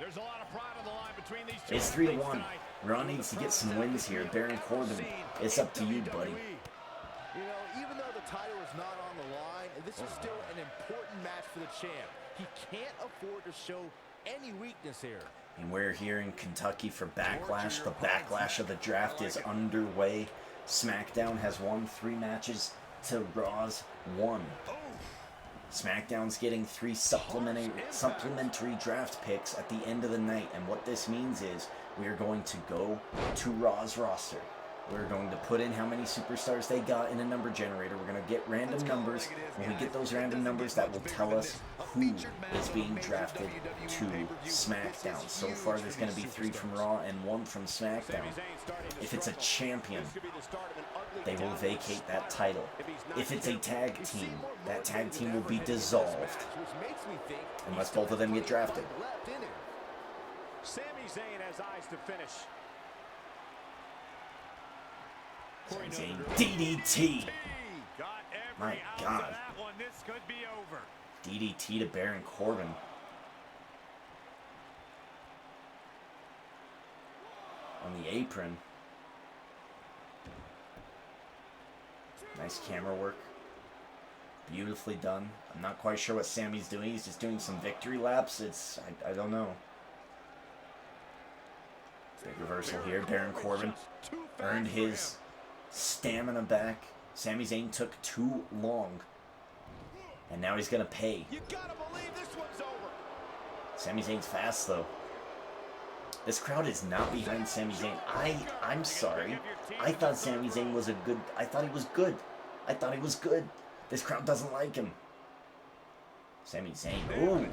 There's a lot of pride on the line between these two. It's 3-1. Raw needs to get some wins here. Baron Corbin, it's up to you, buddy. You know, even though the title is not on the line, this is still an important match for the champ. He can't afford to show any weakness here. And we're here in Kentucky for Backlash. The Backlash of the draft is underway. SmackDown has won 3 matches to Raw's 1. SmackDown's getting 3 supplementary draft picks at the end of the night. And what this means is we are going to go to Raw's roster. We're going to put in how many superstars they got in a number generator. We're going to get random numbers. When we get those random numbers, that will tell us who is being drafted to SmackDown. So far, there's going to be 3 from Raw and 1 from SmackDown. If it's a champion, they will vacate that title. If it's a tag team, that tag team will be dissolved unless both of them get drafted. Sami Zayn has eyes to finish. Sami Zayn DDT. My God. This could be over. DDT to Baron Corbin. On the apron. Nice camera work. Beautifully done. I'm not quite sure what Sami's doing. He's just doing some victory laps. I don't know. Big reversal here. Baron Corbin earned his stamina back. Sami Zayn took too long. And now he's going to pay. You gotta believe this one's over. Sami Zayn's fast, though. This crowd is not behind Sami Zayn. I'm sorry. I thought Sami Zayn was a good... I thought he was good. I thought he was good. This crowd doesn't like him. Sami Zayn. Ooh.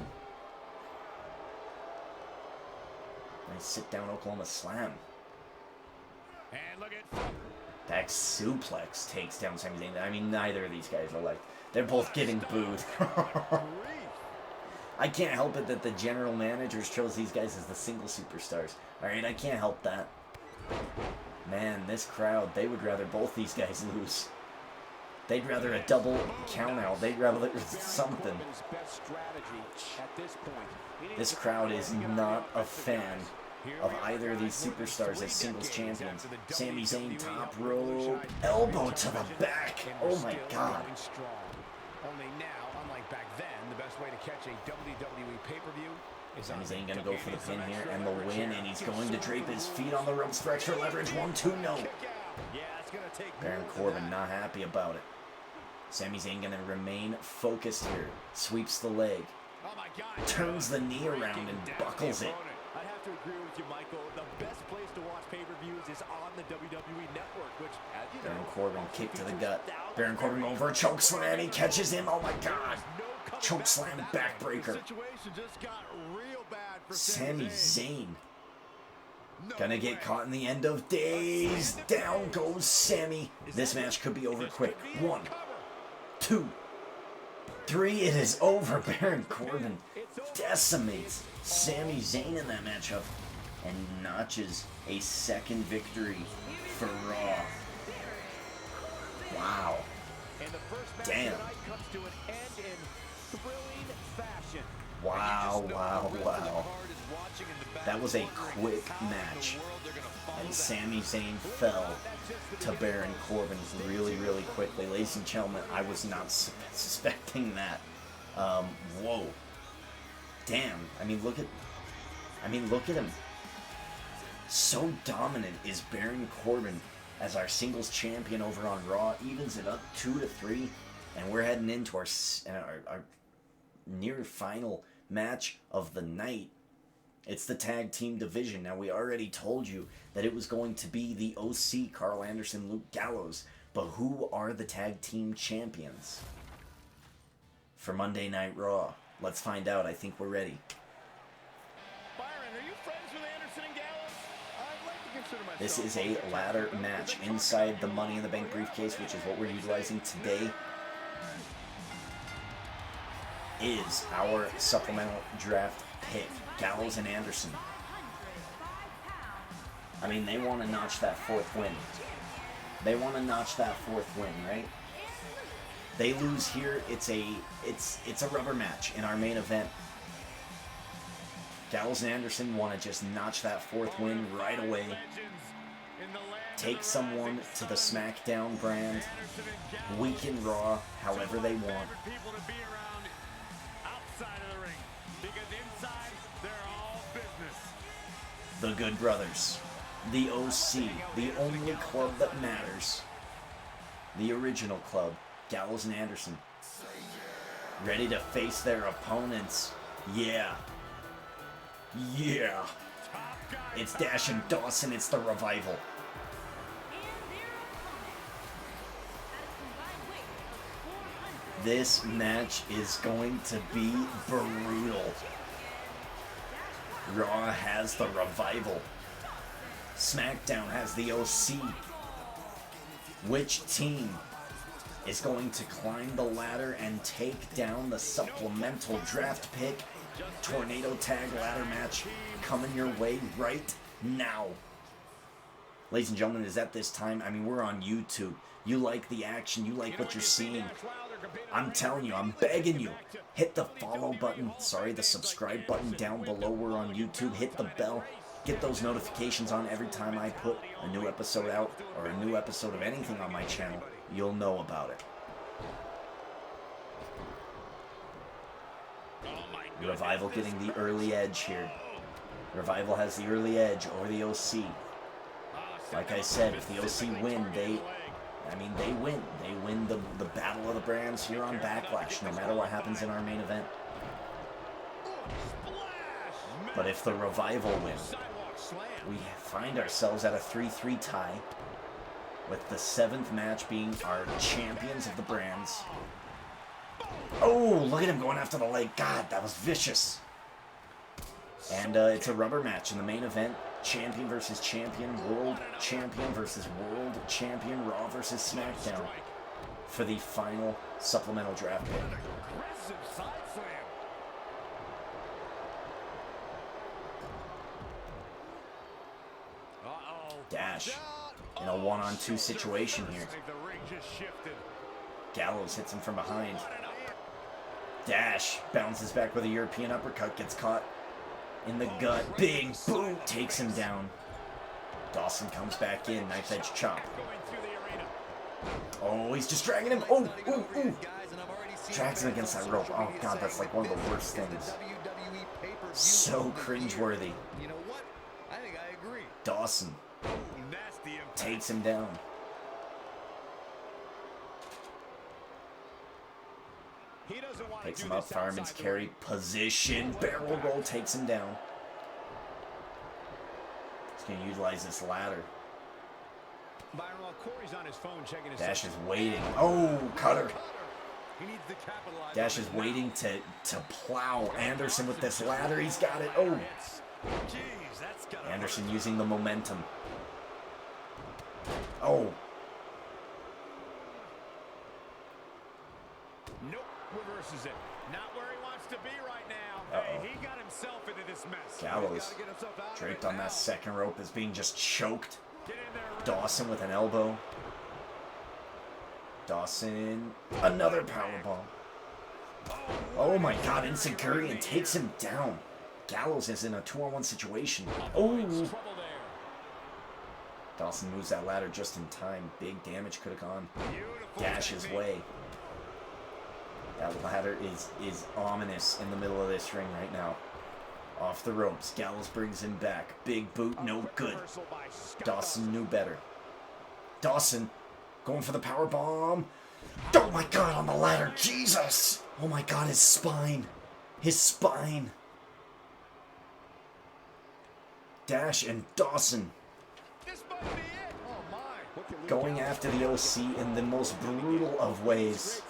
Nice sit-down Oklahoma slam. And look at... Back suplex takes down Sami Zayn. I mean, neither of these guys are like... They're both getting booed. I can't help it that the general managers chose these guys as the single superstars. Alright, I can't help that. Man, this crowd, they would rather both these guys lose. They'd rather a double count out. They'd rather something. This crowd is not a fan of either of these superstars as singles champions. Sami Zayn top rope, elbow to the back. Oh my God. Only now, unlike back then, the best way to catch a WWE pay-per-view is Sami Zayn gonna go for the pin here and the win, and he's going to drape his feet on the ropes for extra leverage. 1-2, no. Baron Corbin not happy about it. Sami Zayn gonna remain focused here. Sweeps the leg. Turns the knee around and buckles it. I have to agree with you, Michael. The best place to watch pay-per-views is on the WWE Network, which, as you know, Baron Corbin kick to the gut. Baron Corbin going for a choke slam. He catches him. Oh my God. Choke slam backbreaker. Sami Zayn. Gonna get caught in the end of days. Down goes Sami. This match could be over quick. 1, 2, 3. It is over. Baron Corbin decimates Sami Zayn in that matchup and notches a second victory for Raw. Wow. Damn. Wow, wow, wow. That was a quick match. And Sami Zayn fell to Baron Corbin really, really quickly. Ladies and gentlemen, I was not suspecting that. Whoa. Damn. I mean, look at him. So dominant is Baron Corbin as our singles champion over on Raw. Evens it up 2-3. And we're heading into our near final match of the night. It's the tag team division. Now, we already told you that it was going to be the OC, Carl Anderson, Luke Gallows. But who are the tag team champions for Monday Night Raw? Let's find out. I think we're ready. Byron, are you friends with Anderson and Gallows? I'd like to consider myself. This is a ladder match inside the Money in the Bank briefcase, which is what we're utilizing today. Is our supplemental draft pick. Gallows and Anderson. I mean, they want to notch that 4th win. They want to notch that 4th win, right? They lose here, it's a rubber match in our main event. Gallows and Anderson want to just notch that 4th win right away. Take someone to the SmackDown brand. Weaken Raw however they want. The Good Brothers. The OC. The only club that matters. The original club. Gallows and Anderson. Ready to face their opponents. Yeah. Yeah. It's Dash and Dawson. It's the Revival. This match is going to be brutal. Raw has the Revival. SmackDown has the OC. Which team is going to climb the ladder and take down the supplemental draft pick? Tornado tag ladder match coming your way right now. Ladies and gentlemen, is at this time, I mean, we're on YouTube. You like the action, you like what you're seeing. I'm telling you, I'm begging you, hit the follow button, the subscribe button down below. We're on YouTube. Hit the bell. Get those notifications on every time I put a new episode out or a new episode of anything on my channel. You'll know about it. Revival getting the early edge here. Revival has the early edge over the OC. Like I said, if the OC win, they win. They win the Battle of the Brands here on Backlash, no matter what happens in our main event. But if the Revival win, we find ourselves at a 3-3 tie, with the 7th match being our champions of the brands. Oh, look at him going after the leg. God, that was vicious. And it's a rubber match in the main event. Champion versus champion, world champion versus world champion, Raw versus SmackDown for the final supplemental draft pick. Dash in a 1-on-2 situation here. Gallows hits him from behind. Dash bounces back with a European uppercut, gets caught in the gut. Big boot takes him down. Dawson comes back in, knife edge chop. Oh, he's just dragging him. Oh, ooh, ooh. Drags him against that rope. Oh, God, that's like one of the worst things. So cringeworthy. You know what? I think I agree. Dawson takes him down. Picks him up, fireman's carry, position, barrel roll, takes him down. He's going to utilize this ladder. Dash is waiting. Oh, cutter. Dash is waiting to plow Anderson with this ladder. He's got it. Oh. Anderson using the momentum. Oh. Nope, reverses it. Not where he wants to be right now. Hey, he got himself into this mess. Gallows draped on that second rope is being just choked. Dawson with an elbow. Dawson, another powerbomb. Oh my God, Insecurian takes him down. Gallows is in a 2-on-1 situation. Oh. Dawson moves that ladder just in time. Big damage could have gone Dash's way. That ladder is ominous in the middle of this ring right now. Off the ropes. Gallows brings him back. Big boot, no good. Dawson knew better. Dawson going for the power bomb. Oh my God, on the ladder. Jesus. Oh my God, his spine. His spine. Dash and Dawson going after the OC in the most brutal of ways.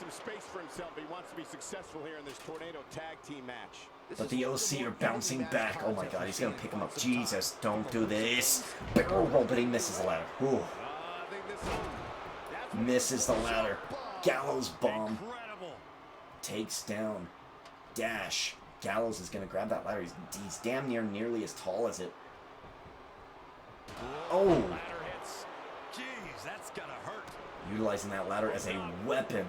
But the OC are bouncing back. Oh my God, he's going to pick him up. Jesus, don't do this. Barrel roll, but he misses the ladder. Ooh. Misses the ladder. Gallows bomb. Takes down Dash. Gallows is going to grab that ladder. He's damn nearly as tall as it. Oh. Jeez, that's gonna hurt. Utilizing that ladder as a weapon.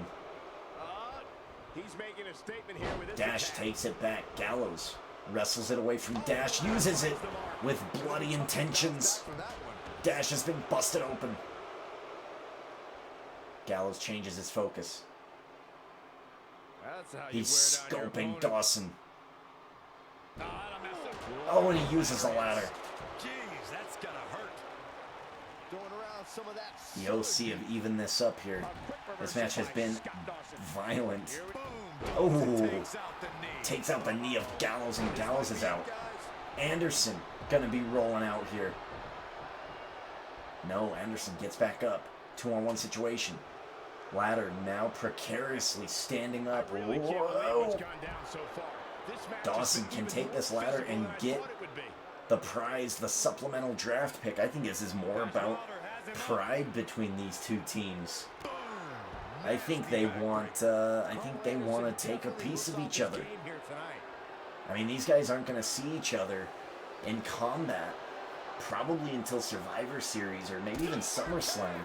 He's making a statement here with Dash takes it back. Gallows wrestles it away from Dash. Uses it with bloody intentions. Dash has been busted open. Gallows changes his focus. He's scoping Dawson. Oh, and he uses a ladder. Jeez, that's gonna hurt. The OC have evened this up here. This match has been violent. Oh, takes out the knee of Gallows, and Gallows is out. Anderson gonna be rolling out here. No, Anderson gets back up. 2-on-1 situation. Ladder now precariously standing up. I really can't believe what's Whoa! gone down so far. This match Dawson has been can even take more this ladder physical and than I get thought it would be. the prize, the supplemental draft pick. I think this is more about pride between these two teams. I think they want to take a piece of each other. I mean, these guys aren't going to see each other in combat probably until Survivor Series or maybe even SummerSlam.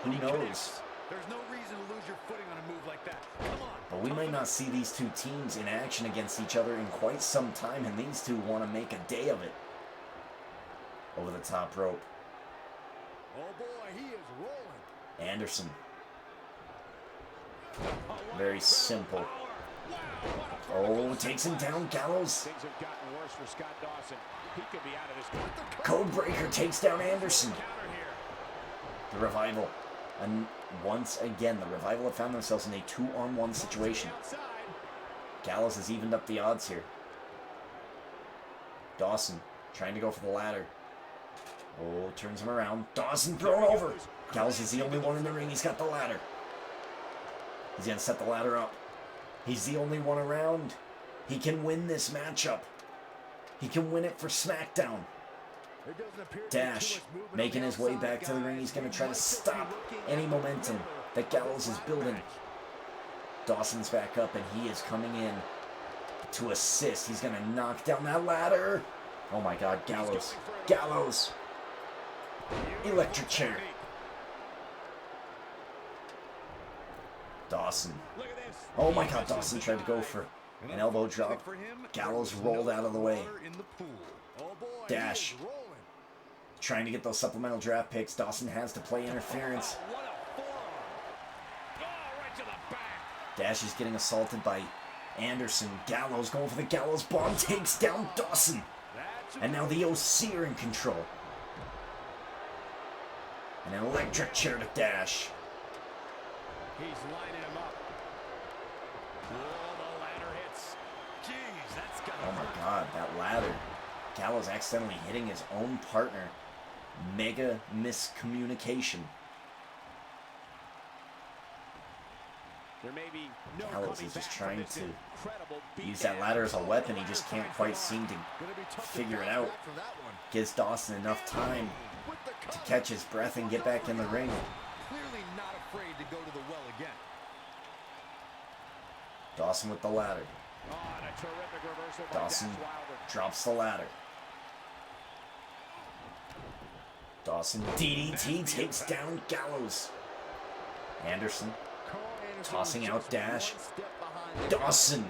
Who knows? There's no reason to lose your footing on a move like that. Come on. But we might not see these two teams in action against each other in quite some time, and these two want to make a day of it. Over the top rope. Oh boy, he is rolling. Anderson. Very simple. Oh, takes him down, Gallows. Things have gotten worse for Scott Dawson. He could be out of this. Codebreaker takes down Anderson. Counter here. The Revival. And once again, the Revival have found themselves in a 2-on-1 situation. Outside. Gallows has evened up the odds here. Dawson trying to go for the ladder. Oh, turns him around. Dawson thrown over. Gallows is the only one in the ring. He's got the ladder. He's going to set the ladder up. He's the only one around. He can win this matchup. He can win it for SmackDown. Dash, making his way back to the ring. He's going to try to stop any momentum that Gallows is building. Dawson's back up, and he is coming in to assist. He's going to knock down that ladder. Oh my God, Gallows. Gallows. Electric chair. Dawson. Oh my God, Dawson tried to go for an elbow drop. Gallows rolled out of the way. Dash. Trying to get those supplemental draft picks. Dawson has to play interference. Dash is getting assaulted by Anderson. Gallows going for the Gallows bomb. Takes down Dawson. And now the OC are in control. And an electric chair to Dash. He's lining him up. The ladder hits. Jeez, that's got Oh my God, that ladder. Gallows accidentally hitting his own partner. Mega miscommunication. There may be no Gallows coming is just back trying from this to incredible use that ladder as a weapon. He just can't quite seem to figure it out. Gives Dawson enough time to catch his breath and get back in the ring. Clearly not afraid to go to the well again. Dawson with the ladder. Oh, and a terrific reversal by Dawson Dash Wilder. drops the ladder. Dawson DDT takes down Gallows. Anderson tossing out Dash. Dawson.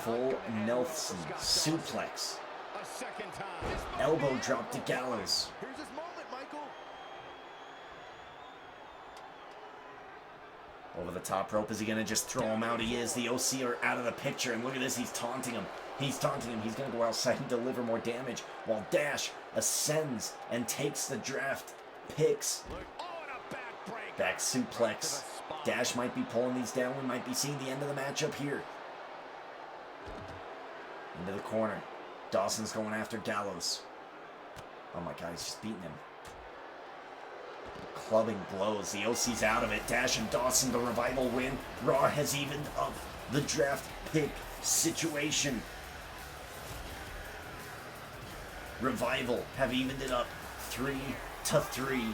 Full Nelson suplex. A second time. Elbow drop to Gallows. Here's his moment, Michael. Over the top rope. Is he going to just throw him out? He is. The OC are out of the picture. And look at this. He's taunting him. He's taunting him. He's going to go outside and deliver more damage. While Dash ascends and takes the draft picks. Back suplex. Dash might be pulling these down. We might be seeing the end of the matchup here. Into the corner. Dawson's going after Gallows. Oh my God, he's just beating him. Clubbing blows. The OC's out of it. Dash and Dawson, the Revival win. Raw has evened up the draft pick situation. Revival have evened it up 3-3.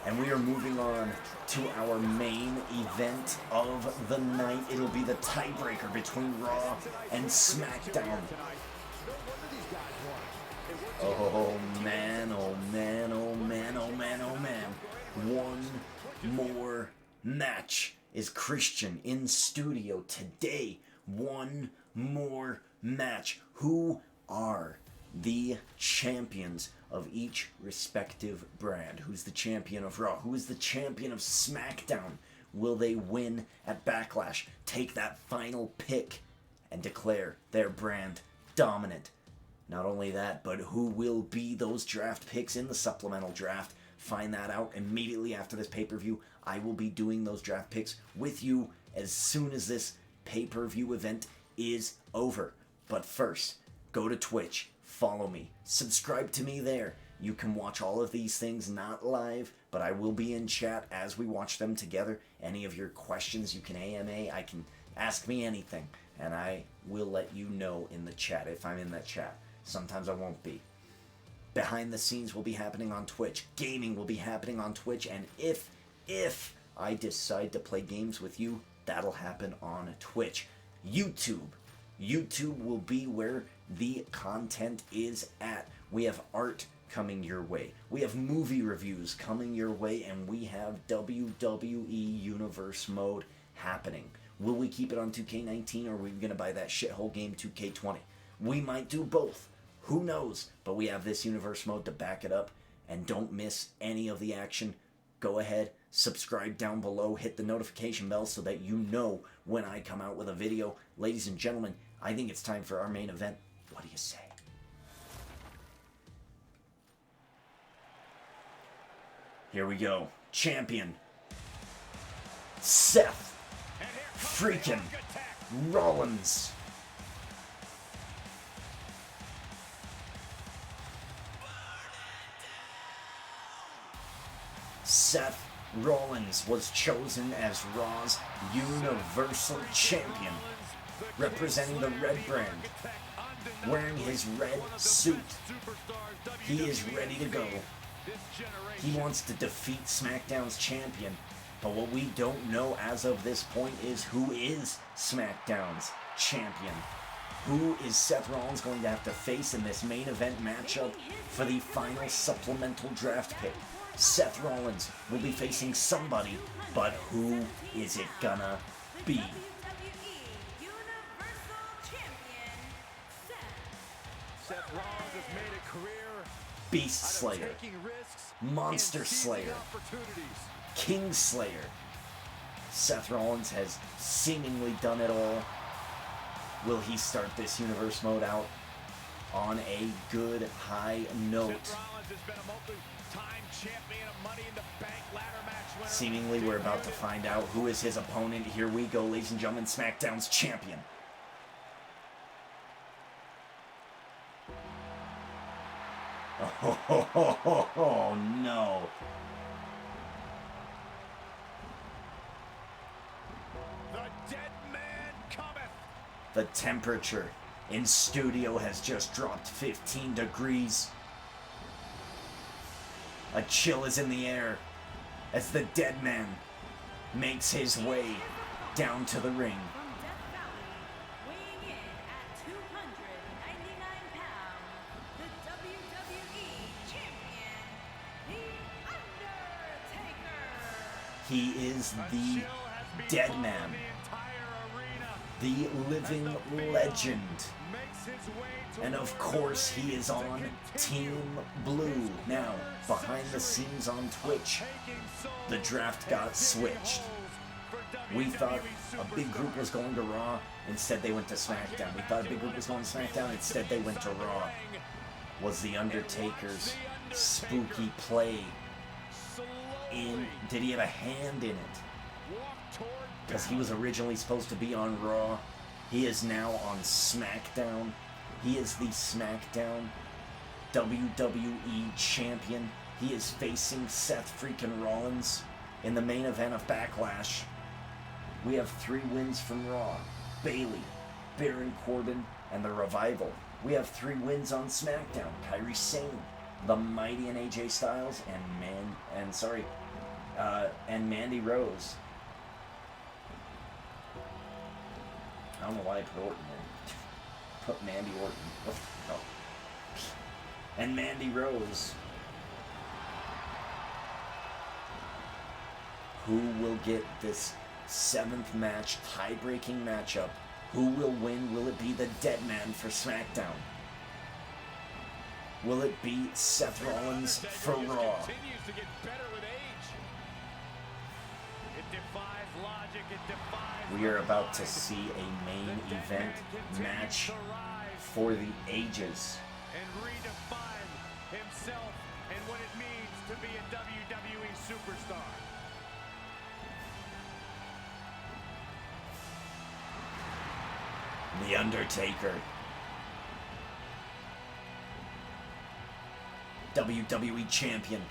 And we are moving on to our main event of the night. It'll be the tiebreaker between Raw and SmackDown. Oh man, oh man, oh man, oh man, oh man. One more match. Is Christian in studio today? One more match. Who are the champions of each respective brand? Who's the champion of Raw? Who is the champion of SmackDown? Will they win at Backlash, take that final pick, and declare their brand dominant? Not only that, but who will be those draft picks in the supplemental draft? Find that out immediately after this pay-per-view. I will be doing those draft picks with you as soon as this pay-per-view event is over. But first, go to Twitch, follow me, subscribe to me there. You can watch all of these things not live, but I will be in chat as we watch them together. Any of your questions, you can AMA, I can ask me anything, and I will let you know in the chat if I'm in that chat. Sometimes I won't be. Behind the scenes will be happening on Twitch. Gaming will be happening on Twitch, and if I decide to play games with you, that'll happen on Twitch. YouTube will be where the content is at. We have art coming your way. We have movie reviews coming your way, and we have WWE Universe mode happening. Will we keep it on 2K19, or are we going to buy that shithole game 2K20? We might do both. Who knows? But we have this Universe mode to back it up, and don't miss any of the action. Go ahead, subscribe down below, hit the notification bell so that you know when I come out with a video. Ladies and gentlemen, I think it's time for our main event. What do you say? Here we go. Champion Seth freaking Rollins. Seth Rollins was chosen as Raw's Universal Champion, representing the red brand, wearing his red suit. He is ready to go. He wants to defeat SmackDown's champion, but what we don't know as of this point is who is SmackDown's champion. Who is Seth Rollins going to have to face in this main event matchup for the final supplemental draft pick? Seth Rollins will be facing somebody, but who is it gonna be? Seth Rollins has made a career Beast Slayer, taking risks, Monster and seizing Slayer, opportunities. King Slayer. Seth Rollins has seemingly done it all. Will he start this universe mode out on a good high note? Seth Rollins has been a multi-time champion, a Money in the Bank ladder match winner. Seemingly, we're about to find out who is his opponent. Here we go, ladies and gentlemen, SmackDown's champion. Oh, no. The dead man cometh. The temperature in studio has just dropped 15 degrees. A chill is in the air as the dead man makes his way down to the ring. From Death Valley, weighing in at 299 pounds, the WWE Champion, The Undertaker. He is the dead man, the living legend. And of course, he is on Team Blue. Now, behind the scenes on Twitch, the draft got switched. We thought a big group was going to Raw, instead they went to SmackDown. We thought a big group was going to SmackDown, instead they went to Raw. Was the Undertaker's spooky play in? Did he have a hand in it? Because he was originally supposed to be on Raw. He is now on SmackDown. He is the SmackDown WWE Champion. He is facing Seth freaking Rollins in the main event of Backlash. We have 3 wins from Raw. Bayley, Baron Corbin, and the Revival. We have 3 wins on SmackDown. Kairi, Sane, the Mighty and AJ Styles, and Mandy Rose. I don't know why I put Orton in. Put Mandy Orton. Oh. And Mandy Rose. Who will get this 7th match, tie-breaking matchup? Who will win? Will it be the dead man for SmackDown? Will it be Seth Rollins for Raw? Continues to get better with age. It defies logic, it defies. We are about to see a main event match for the ages. And redefine himself and what it means to be a WWE superstar. The Undertaker. WWE Champion.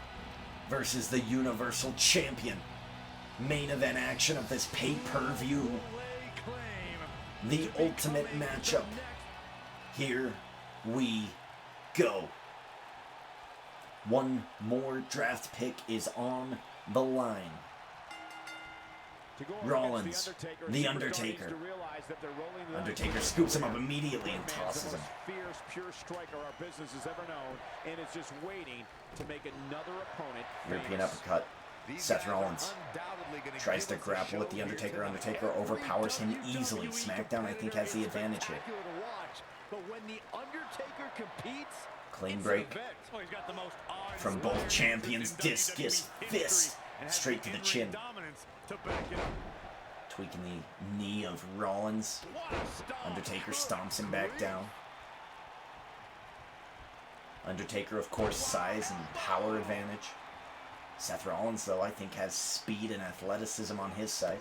versus the Universal Champion. Main event action of this pay-per-view. The ultimate matchup. Here we go. One more draft pick is on the line. Rollins, the Undertaker. Undertaker scoops him up immediately and tosses him. Fierce, pure striker our business has ever known, and is just waiting to make another opponent European uppercut. Seth Rollins tries to grapple with the Undertaker. Undertaker overpowers him easily. SmackDown, I think, has the advantage here. But when the Undertaker competes, Clean break from both champions. Discus fist straight to the chin. Tweaking the knee of Rollins. Undertaker stomps him back down. Undertaker, of course, size and power advantage. Seth Rollins, though, I think has speed and athleticism on his side.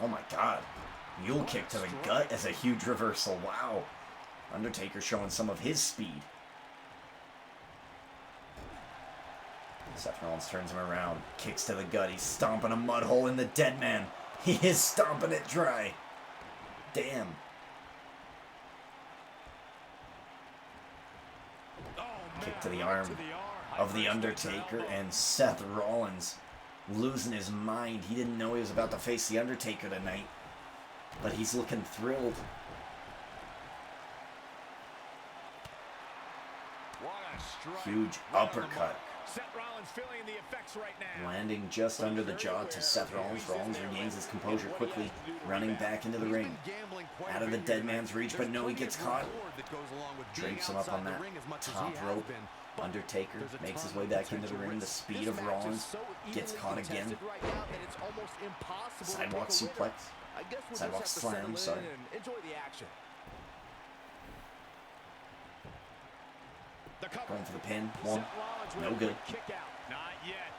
Oh my god. Mule kick to the gut as a huge reversal. Wow. Undertaker showing some of his speed. Seth Rollins turns him around. Kicks to the gut. He's stomping a mud hole in the dead man. He is stomping it dry. Damn. Kick to the arm of the Undertaker, and Seth Rollins losing his mind. He didn't know he was about to face the Undertaker tonight, but he's looking thrilled. Huge uppercut. Landing just under the jaw to Seth Rollins. Rollins regains his composure quickly, running back into the ring. Out of the dead man's reach, but no, he gets caught. Drapes him up on that top rope. Undertaker makes his way back into the ring. The speed of Rollins gets caught again. Sidewalk suplex. Sidewalk slam, sorry. Going for the pin. One. No good. Not yet.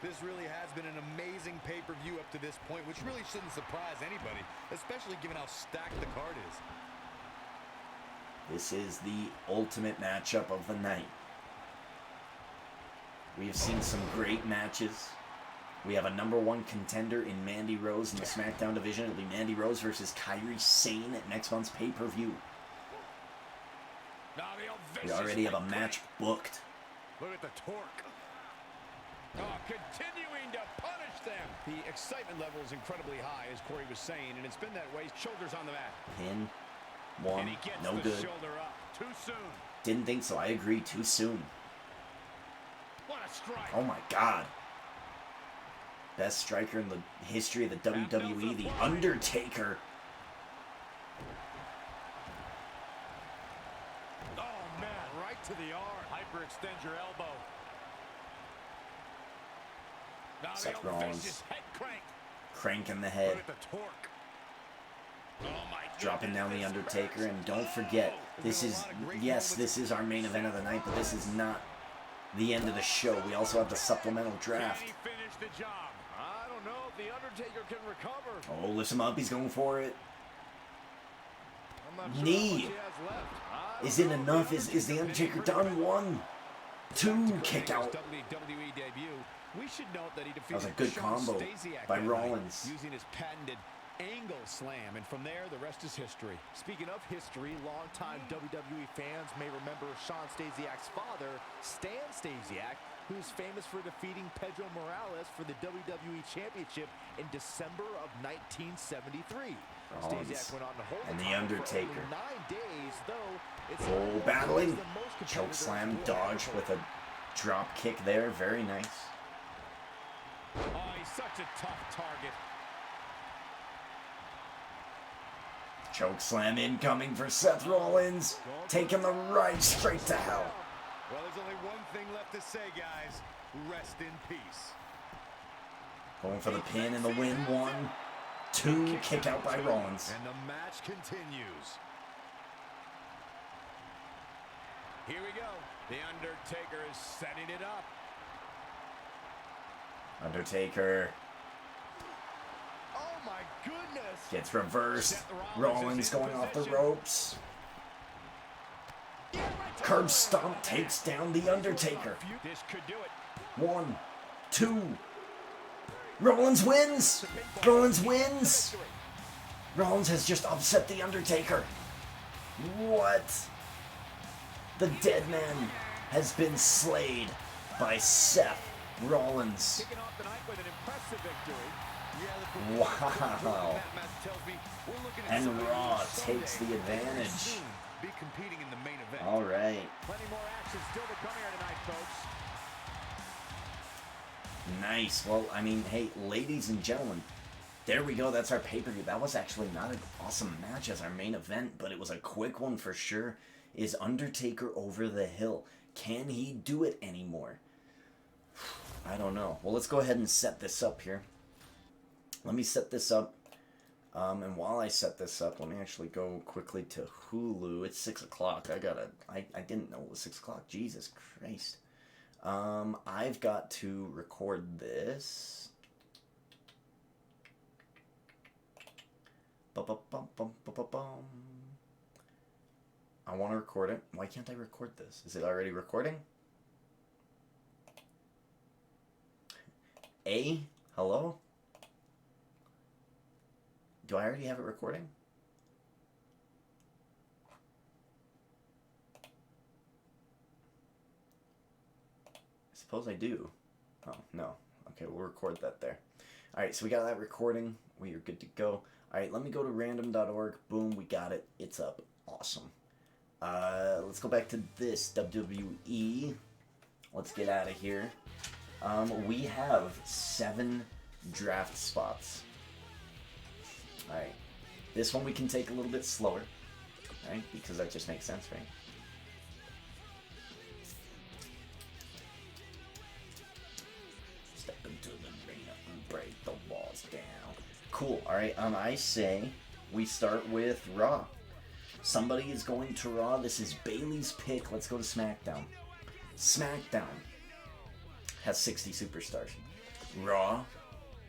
This really has been an amazing pay-per-view up to this point, which really shouldn't surprise anybody, especially given how stacked the card is. This is the ultimate matchup of the night. We have seen some great matches. We have a #1 contender in Mandy Rose in the SmackDown division. It'll be Mandy Rose versus Kairi Sane at next month's pay-per-view. We already have a match booked. Look at the torque. Oh, continuing to punish them. The excitement level is incredibly high, as Corey was saying, and it's been that way. Shoulders on the mat. Pin. One. No good. Shoulder up. Too soon. Didn't think so. I agree. Too soon. What a strike. Oh my god. Best striker in the history of the WWE, The Undertaker. Oh man, right to the arm. Hyperextend your elbow. Now Seth the Rollins head crank. cranking the head. Look at the torque. Oh my Dropping down the Undertaker, and don't forget, this is, yes, this is our main event of the night, but this is not the end of the show. We also have the supplemental draft. Can he finish the job? I don't know if the Undertaker can recover. Oh, lift him up. He's going for it. I'm not sure Knee. how much he has left. Is it enough? Is the Undertaker done? 1, 2, kick out. WWE debut. We should note that he defeated That was a good Shawn combo Stasiak by that night Rollins. using his patented angle slam, and from there the rest is history. Speaking of history, longtime WWE fans may remember Shawn Stasiak's father, Stan Stasiak, who's famous for defeating Pedro Morales for the WWE Championship in December of 1973. Rollins Stasiak went on to hold and the the title for Undertaker. only 9 days, though it's Oh, not battling. the most Choke competitive slam, World dodge Title. with a drop kick there. Very nice. Oh, he's such a tough target. Choke slam incoming for Seth Rollins. Taking the right straight to hell. Well, there's only one thing left to say, guys. Rest in peace. Going for the pin and the win. 1, 2, kick out by Rollins. And the match continues. Here we go. The Undertaker is setting it up. Undertaker. Oh my goodness. Gets reversed. Rollins going off the ropes. Curb stomp takes down the Undertaker. This could do it. 1, 2. Rollins wins. Rollins wins. Rollins has just upset the Undertaker. What? The dead man has been slayed by Seth Rollins. Kicking off the night with an impressive victory. Wow. And Raw takes the advantage. Be competing in the main event. All right. Plenty more action still to come here tonight, folks. Nice. Well, I mean, hey, ladies and gentlemen, there we go. That's our pay-per-view. That was actually not an awesome match as our main event, but it was a quick one for sure. Is Undertaker over the hill? Can he do it anymore? I don't know. Well, let's go ahead and set this up here. Let me set this up. And while I set this up, let me actually go quickly to Hulu. It's 6 o'clock. I didn't know it was 6 o'clock. Jesus Christ. I've got to record this. I want to record it. Why can't I record this? Is it already recording? Hello? Do I already have it recording? I suppose I do. Oh, no. Okay, we'll record that there. Alright, so we got that recording. We are good to go. Alright, let me go to random.org. Boom, we got it. It's up. Awesome. Let's go back to this. WWE. Let's get out of here. We have 7 draft spots. Alright. This one we can take a little bit slower. Right? Because that just makes sense, right? Step into the arena and break the walls down. Cool. Alright, I say we start with Raw. Somebody is going to Raw. This is Bayley's pick. Let's go to SmackDown. SmackDown has 60 superstars. Raw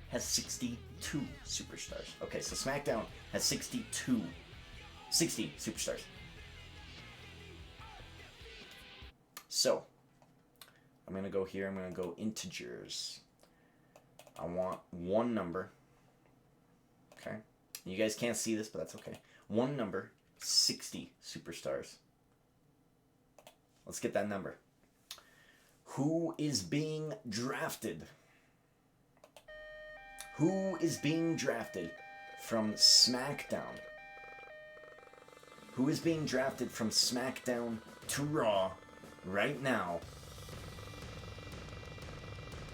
has 62 superstars. Okay, so SmackDown has 60 superstars. So, I'm going to go here. I'm going to go integers. I want one number. Okay. You guys can't see this, but that's okay. One number, 60 superstars. Let's get that number. Who is being drafted? Who is being drafted from SmackDown? Who is being drafted from SmackDown to Raw right now?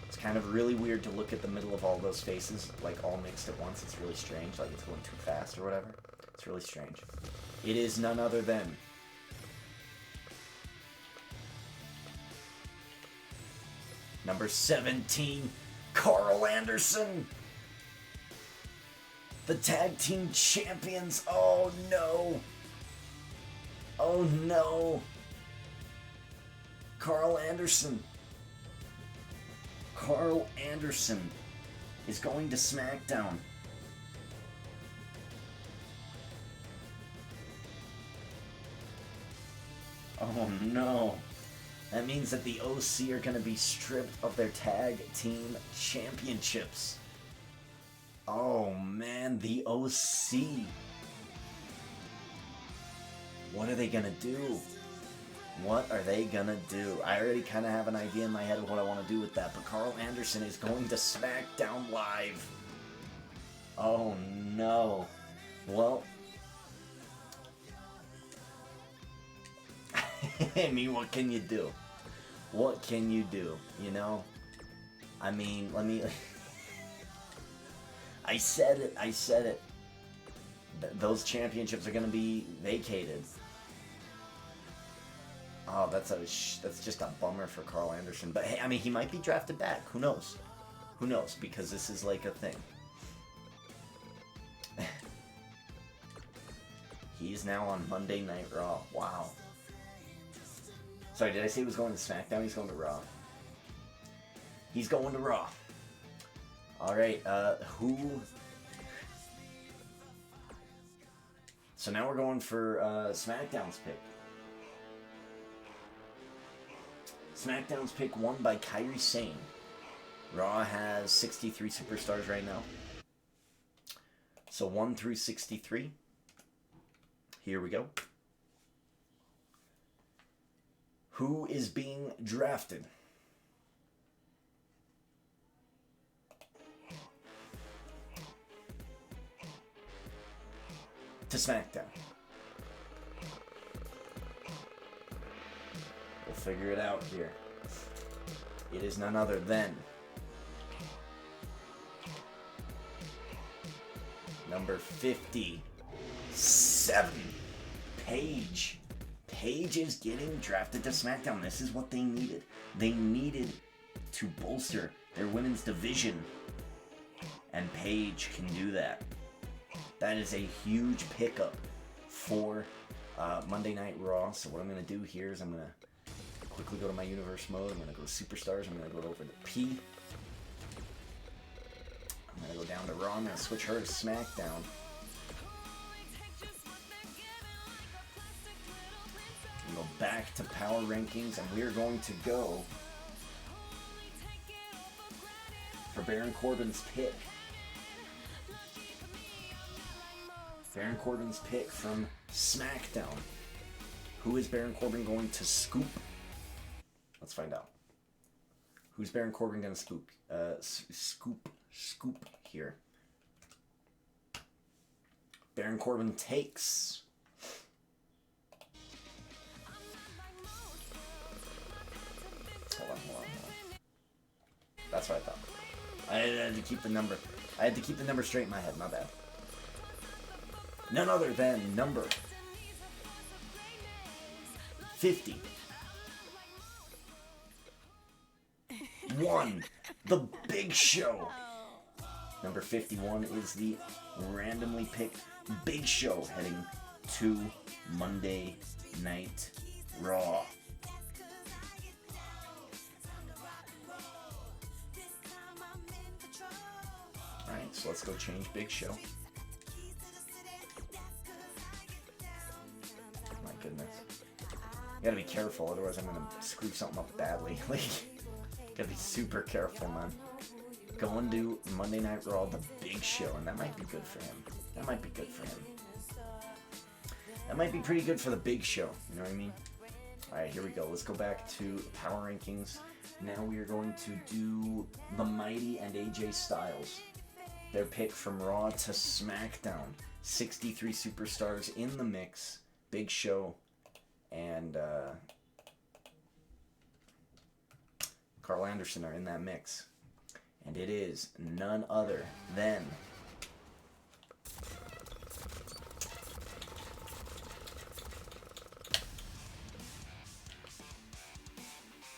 It's kind of really weird to look at the middle of all those faces, like all mixed at once. It's really strange, like it's going too fast or whatever. It's really strange. It is none other than number 17, Carl Anderson. The tag team champions. Oh no. Oh no. Carl Anderson. Carl Anderson is going to SmackDown. Oh no. That means that the OC are going to be stripped of their tag team championships. Oh man, the OC. What are they going to do? What are they going to do? I already kind of have an idea in my head of what I want to do with that, but Carl Anderson is going to SmackDown Live. Oh no. Well, I mean, what can you do? What can you do? You know? I mean, let me... I said it. Those championships are going to be vacated. Oh, that's just a bummer for Carl Anderson. But hey, I mean, he might be drafted back. Who knows? Who knows? Because this is like a thing. He's now on Monday Night Raw. Wow. Sorry, did I say he was going to SmackDown? He's going to Raw. He's going to Raw. Alright, who... So now we're going for SmackDown's pick. SmackDown's pick won by Kairi Sane. Raw has 63 superstars right now. So 1 through 63. Here we go. Who is being drafted? To SmackDown. We'll figure it out here. It is none other than number 57, Paige. Paige is getting drafted to SmackDown. This is what they needed. They needed to bolster their women's division, and Paige can do that. That is a huge pickup for Monday Night Raw. So what I'm going to do here is I'm going to quickly go to my universe mode. I'm going to go to Superstars. I'm going to go over to P. I'm going to go down to Raw. I'm going to switch her to SmackDown. And go back to Power Rankings, and we are going to go for Baron Corbin's pick. Baron Corbin's pick from SmackDown. Who is Baron Corbin going to scoop? Let's find out. Who's Baron Corbin going to scoop here? Baron Corbin takes... Hold on. That's what I thought. I had to keep the number. I had to keep the number straight in my head. My bad. None other than number 50. 1. The Big Show. Number 51 is the randomly picked Big Show heading to Monday Night Raw. Alright, so let's go change Big Show. My goodness. You gotta be careful, otherwise I'm gonna screw something up badly. Like, gotta be super careful, man. Going to Monday Night Raw, the Big Show, and that might be good for him. That might be good for him. That might be pretty good for the Big Show, you know what I mean? Alright, here we go. Let's go back to Power Rankings. Now we are going to do The Mighty and AJ Styles. Their pick from Raw to SmackDown. 63 superstars in the mix. Big Show and Carl Anderson are in that mix. And it is none other than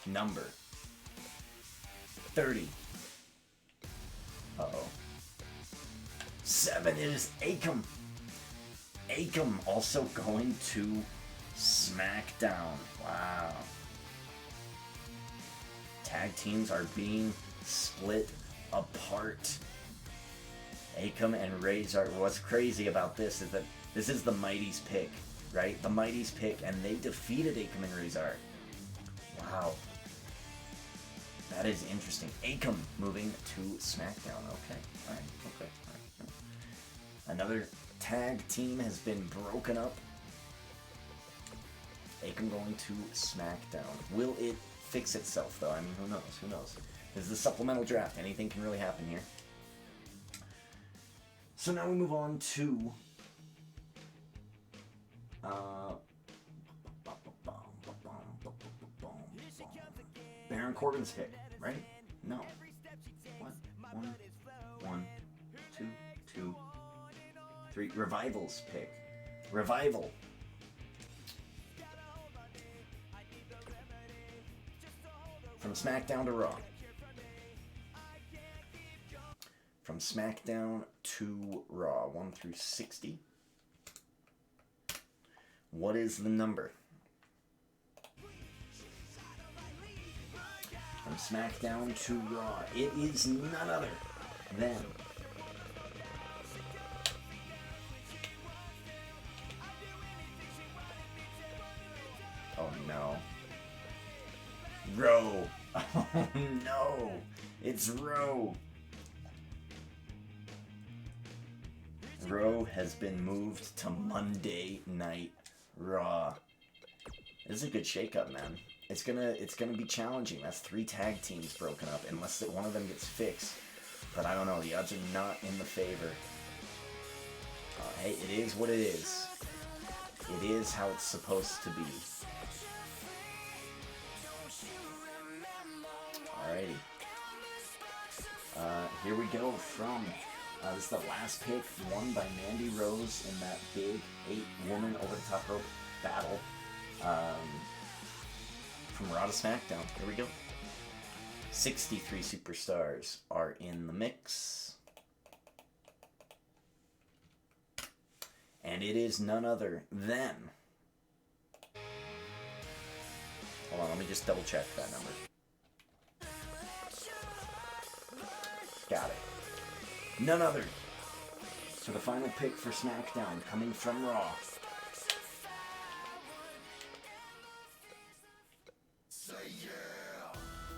number 30. Uh-oh. 7 is Akam. Akam also going to SmackDown. Wow. Tag teams are being split apart. Akam and Razor. What's crazy about this is that this is the Mighty's pick, right? The Mighty's pick, and they defeated Akam and Razor. Wow. That is interesting. Akam moving to SmackDown. Okay. Alright. Okay. All right. Another tag team has been broken up. Akam going to SmackDown. Will it fix itself, though? I mean, who knows? Who knows? This is the supplemental draft. Anything can really happen here. So now we move on to Baron Corbin's pick, right? No. What? 1, 2, 2, 3. Revival's pick. Revival. From SmackDown to Raw. From SmackDown to Raw. 1 through 60. What is the number? From SmackDown to Raw. It is none other than Row. Oh no, it's Row. Row has been moved to Monday Night Raw. This is a good shakeup, man. It's gonna be challenging. That's 3 tag teams broken up, unless one of them gets fixed. But I don't know. The odds are not in the favor. Hey, it is what it is. It is how it's supposed to be. Alrighty. Here we go from... this is the last pick, won by Mandy Rose in that big 8-woman over-the-top rope battle. From Raw to SmackDown. Here we go. 63 superstars are in the mix. And it is none other than... Hold on, let me just double check that number. Got it. None other. So the final pick for SmackDown coming from Raw.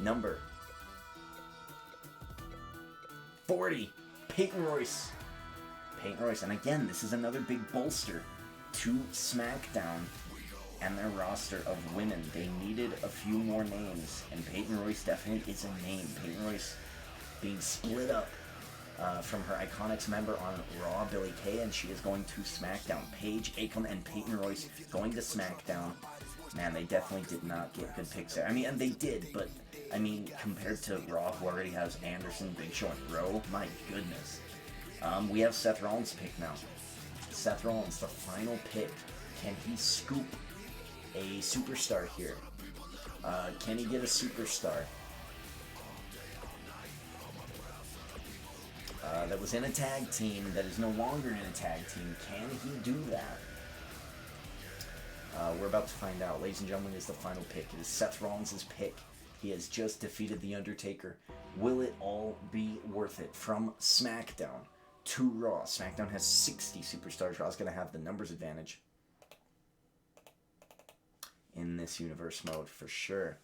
Number 40, Peyton Royce. Peyton Royce, and again, this is another big bolster to SmackDown and their roster of women. They needed a few more names, and Peyton Royce definitely is a name. Peyton Royce being split up from her Iconics member on Raw, Billie Kay, and she is going to SmackDown. Paige, Akam, and Peyton Royce going to SmackDown. Man, they definitely did not get good picks there. I mean, and they did, but, I mean, compared to Raw, who already has Anderson, Big Show, and Rowe, my goodness. We have Seth Rollins' pick now. Seth Rollins, the final pick. Can he scoop a superstar here? Can he get a superstar? That was in a tag team, that is no longer in a tag team. Can he do that? We're about to find out. Ladies and gentlemen, is the final pick. It is Seth Rollins' pick. He has just defeated The Undertaker. Will it all be worth it? From SmackDown to Raw. SmackDown has 60 superstars. Raw's going to have the numbers advantage in this universe mode for sure.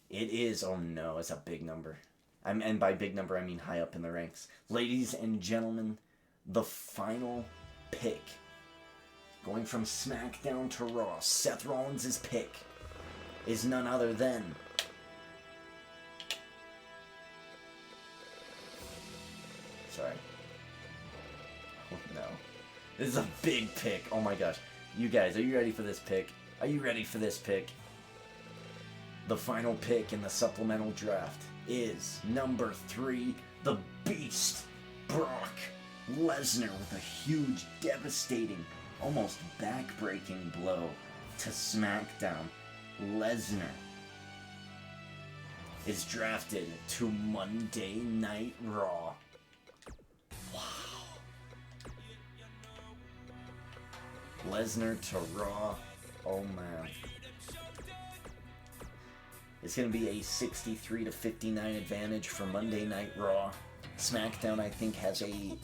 It is, oh no, it's a big number. And by big number, I mean high up in the ranks. Ladies and gentlemen, the final pick. Going from SmackDown to Raw, Seth Rollins' pick is none other than... Sorry. Oh no. This is a big pick. Oh my gosh. You guys, are you ready for this pick? Are you ready for this pick? The final pick in the supplemental draft is number 3, the Beast, Brock Lesnar, with a huge, devastating, almost back-breaking blow to SmackDown. Lesnar is drafted to Monday Night Raw. Wow. Lesnar to Raw. Oh man. It's going to be a 63 to 59 advantage for Monday Night Raw. SmackDown, I think, has a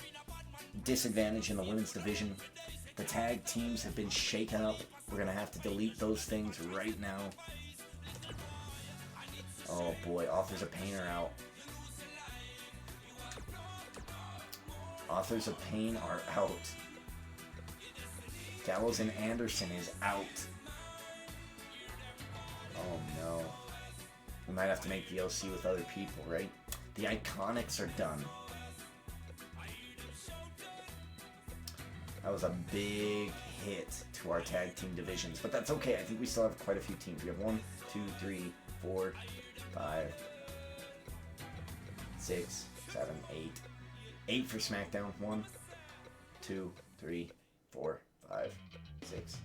disadvantage in the women's division. The tag teams have been shaken up. We're going to have to delete those things right now. Oh boy, Authors of Pain are out. Authors of Pain are out. Gallows and Anderson is out. Oh no. We might have to make the OC with other people, right? The Iconics are done. That was a big hit to our tag team divisions, but that's okay. I think we still have quite a few teams. We have 1, 2, 3, 4, 5, 6, 7, 8. 8 for SmackDown. 1, 2, 3, 4, 5, 6.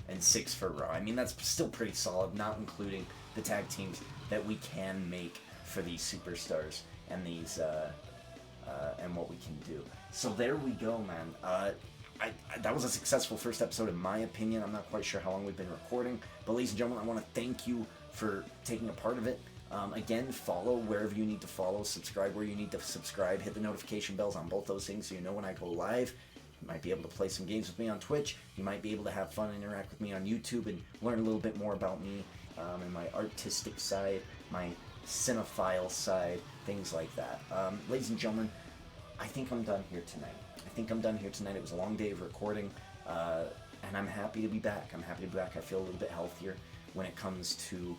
And 6 for Raw. I mean, that's still pretty solid, not including the tag teams that we can make for these superstars and these and what we can do. So there we go, man. That was a successful first episode in my opinion. I'm not quite sure how long we've been recording, but ladies and gentlemen, I want to thank you for taking a part of it. Again, follow wherever you need to follow, subscribe where you need to subscribe, hit the notification bells on both those things so you know when I go live. You might be able to play some games with me on Twitch. You might be able to have fun and interact with me on YouTube and learn a little bit more about me and my artistic side, my cinephile side, things like that. Ladies and gentlemen, I think I'm done here tonight. It was a long day of recording, and I'm happy to be back. I feel a little bit healthier when it comes to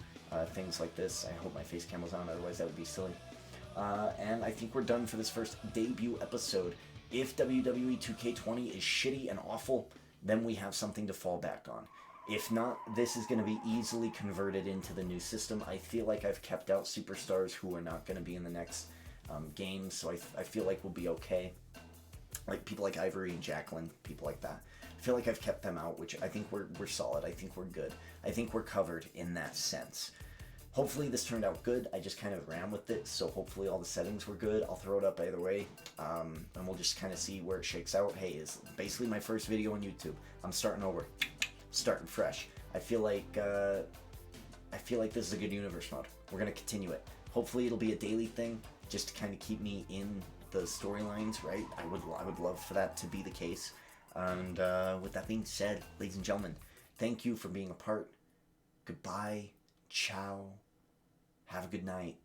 things like this. I hope my face cam was on, otherwise that would be silly. And I think we're done for this first debut episode. If WWE 2K20 is shitty and awful, then we have something to fall back on. If not, this is going to be easily converted into the new system. I feel like I've kept out superstars who are not going to be in the next game, so I feel like we'll be okay. Like people like Ivory and Jacqueline, people like that. I feel like I've kept them out, which I think we're solid. I think we're good. I think we're covered in that sense. Hopefully this turned out good. I just kind of ran with it, so hopefully all the settings were good. I'll throw it up either way, and we'll just kind of see where it shakes out. Hey, it's basically my first video on YouTube. I'm starting over, starting fresh. I feel like this is a good universe mode. We're gonna continue it. Hopefully it'll be a daily thing, just to kind of keep me in the storylines, right? I would love for that to be the case. And with that being said, ladies and gentlemen, thank you for being a part. Goodbye. Ciao. Have a good night.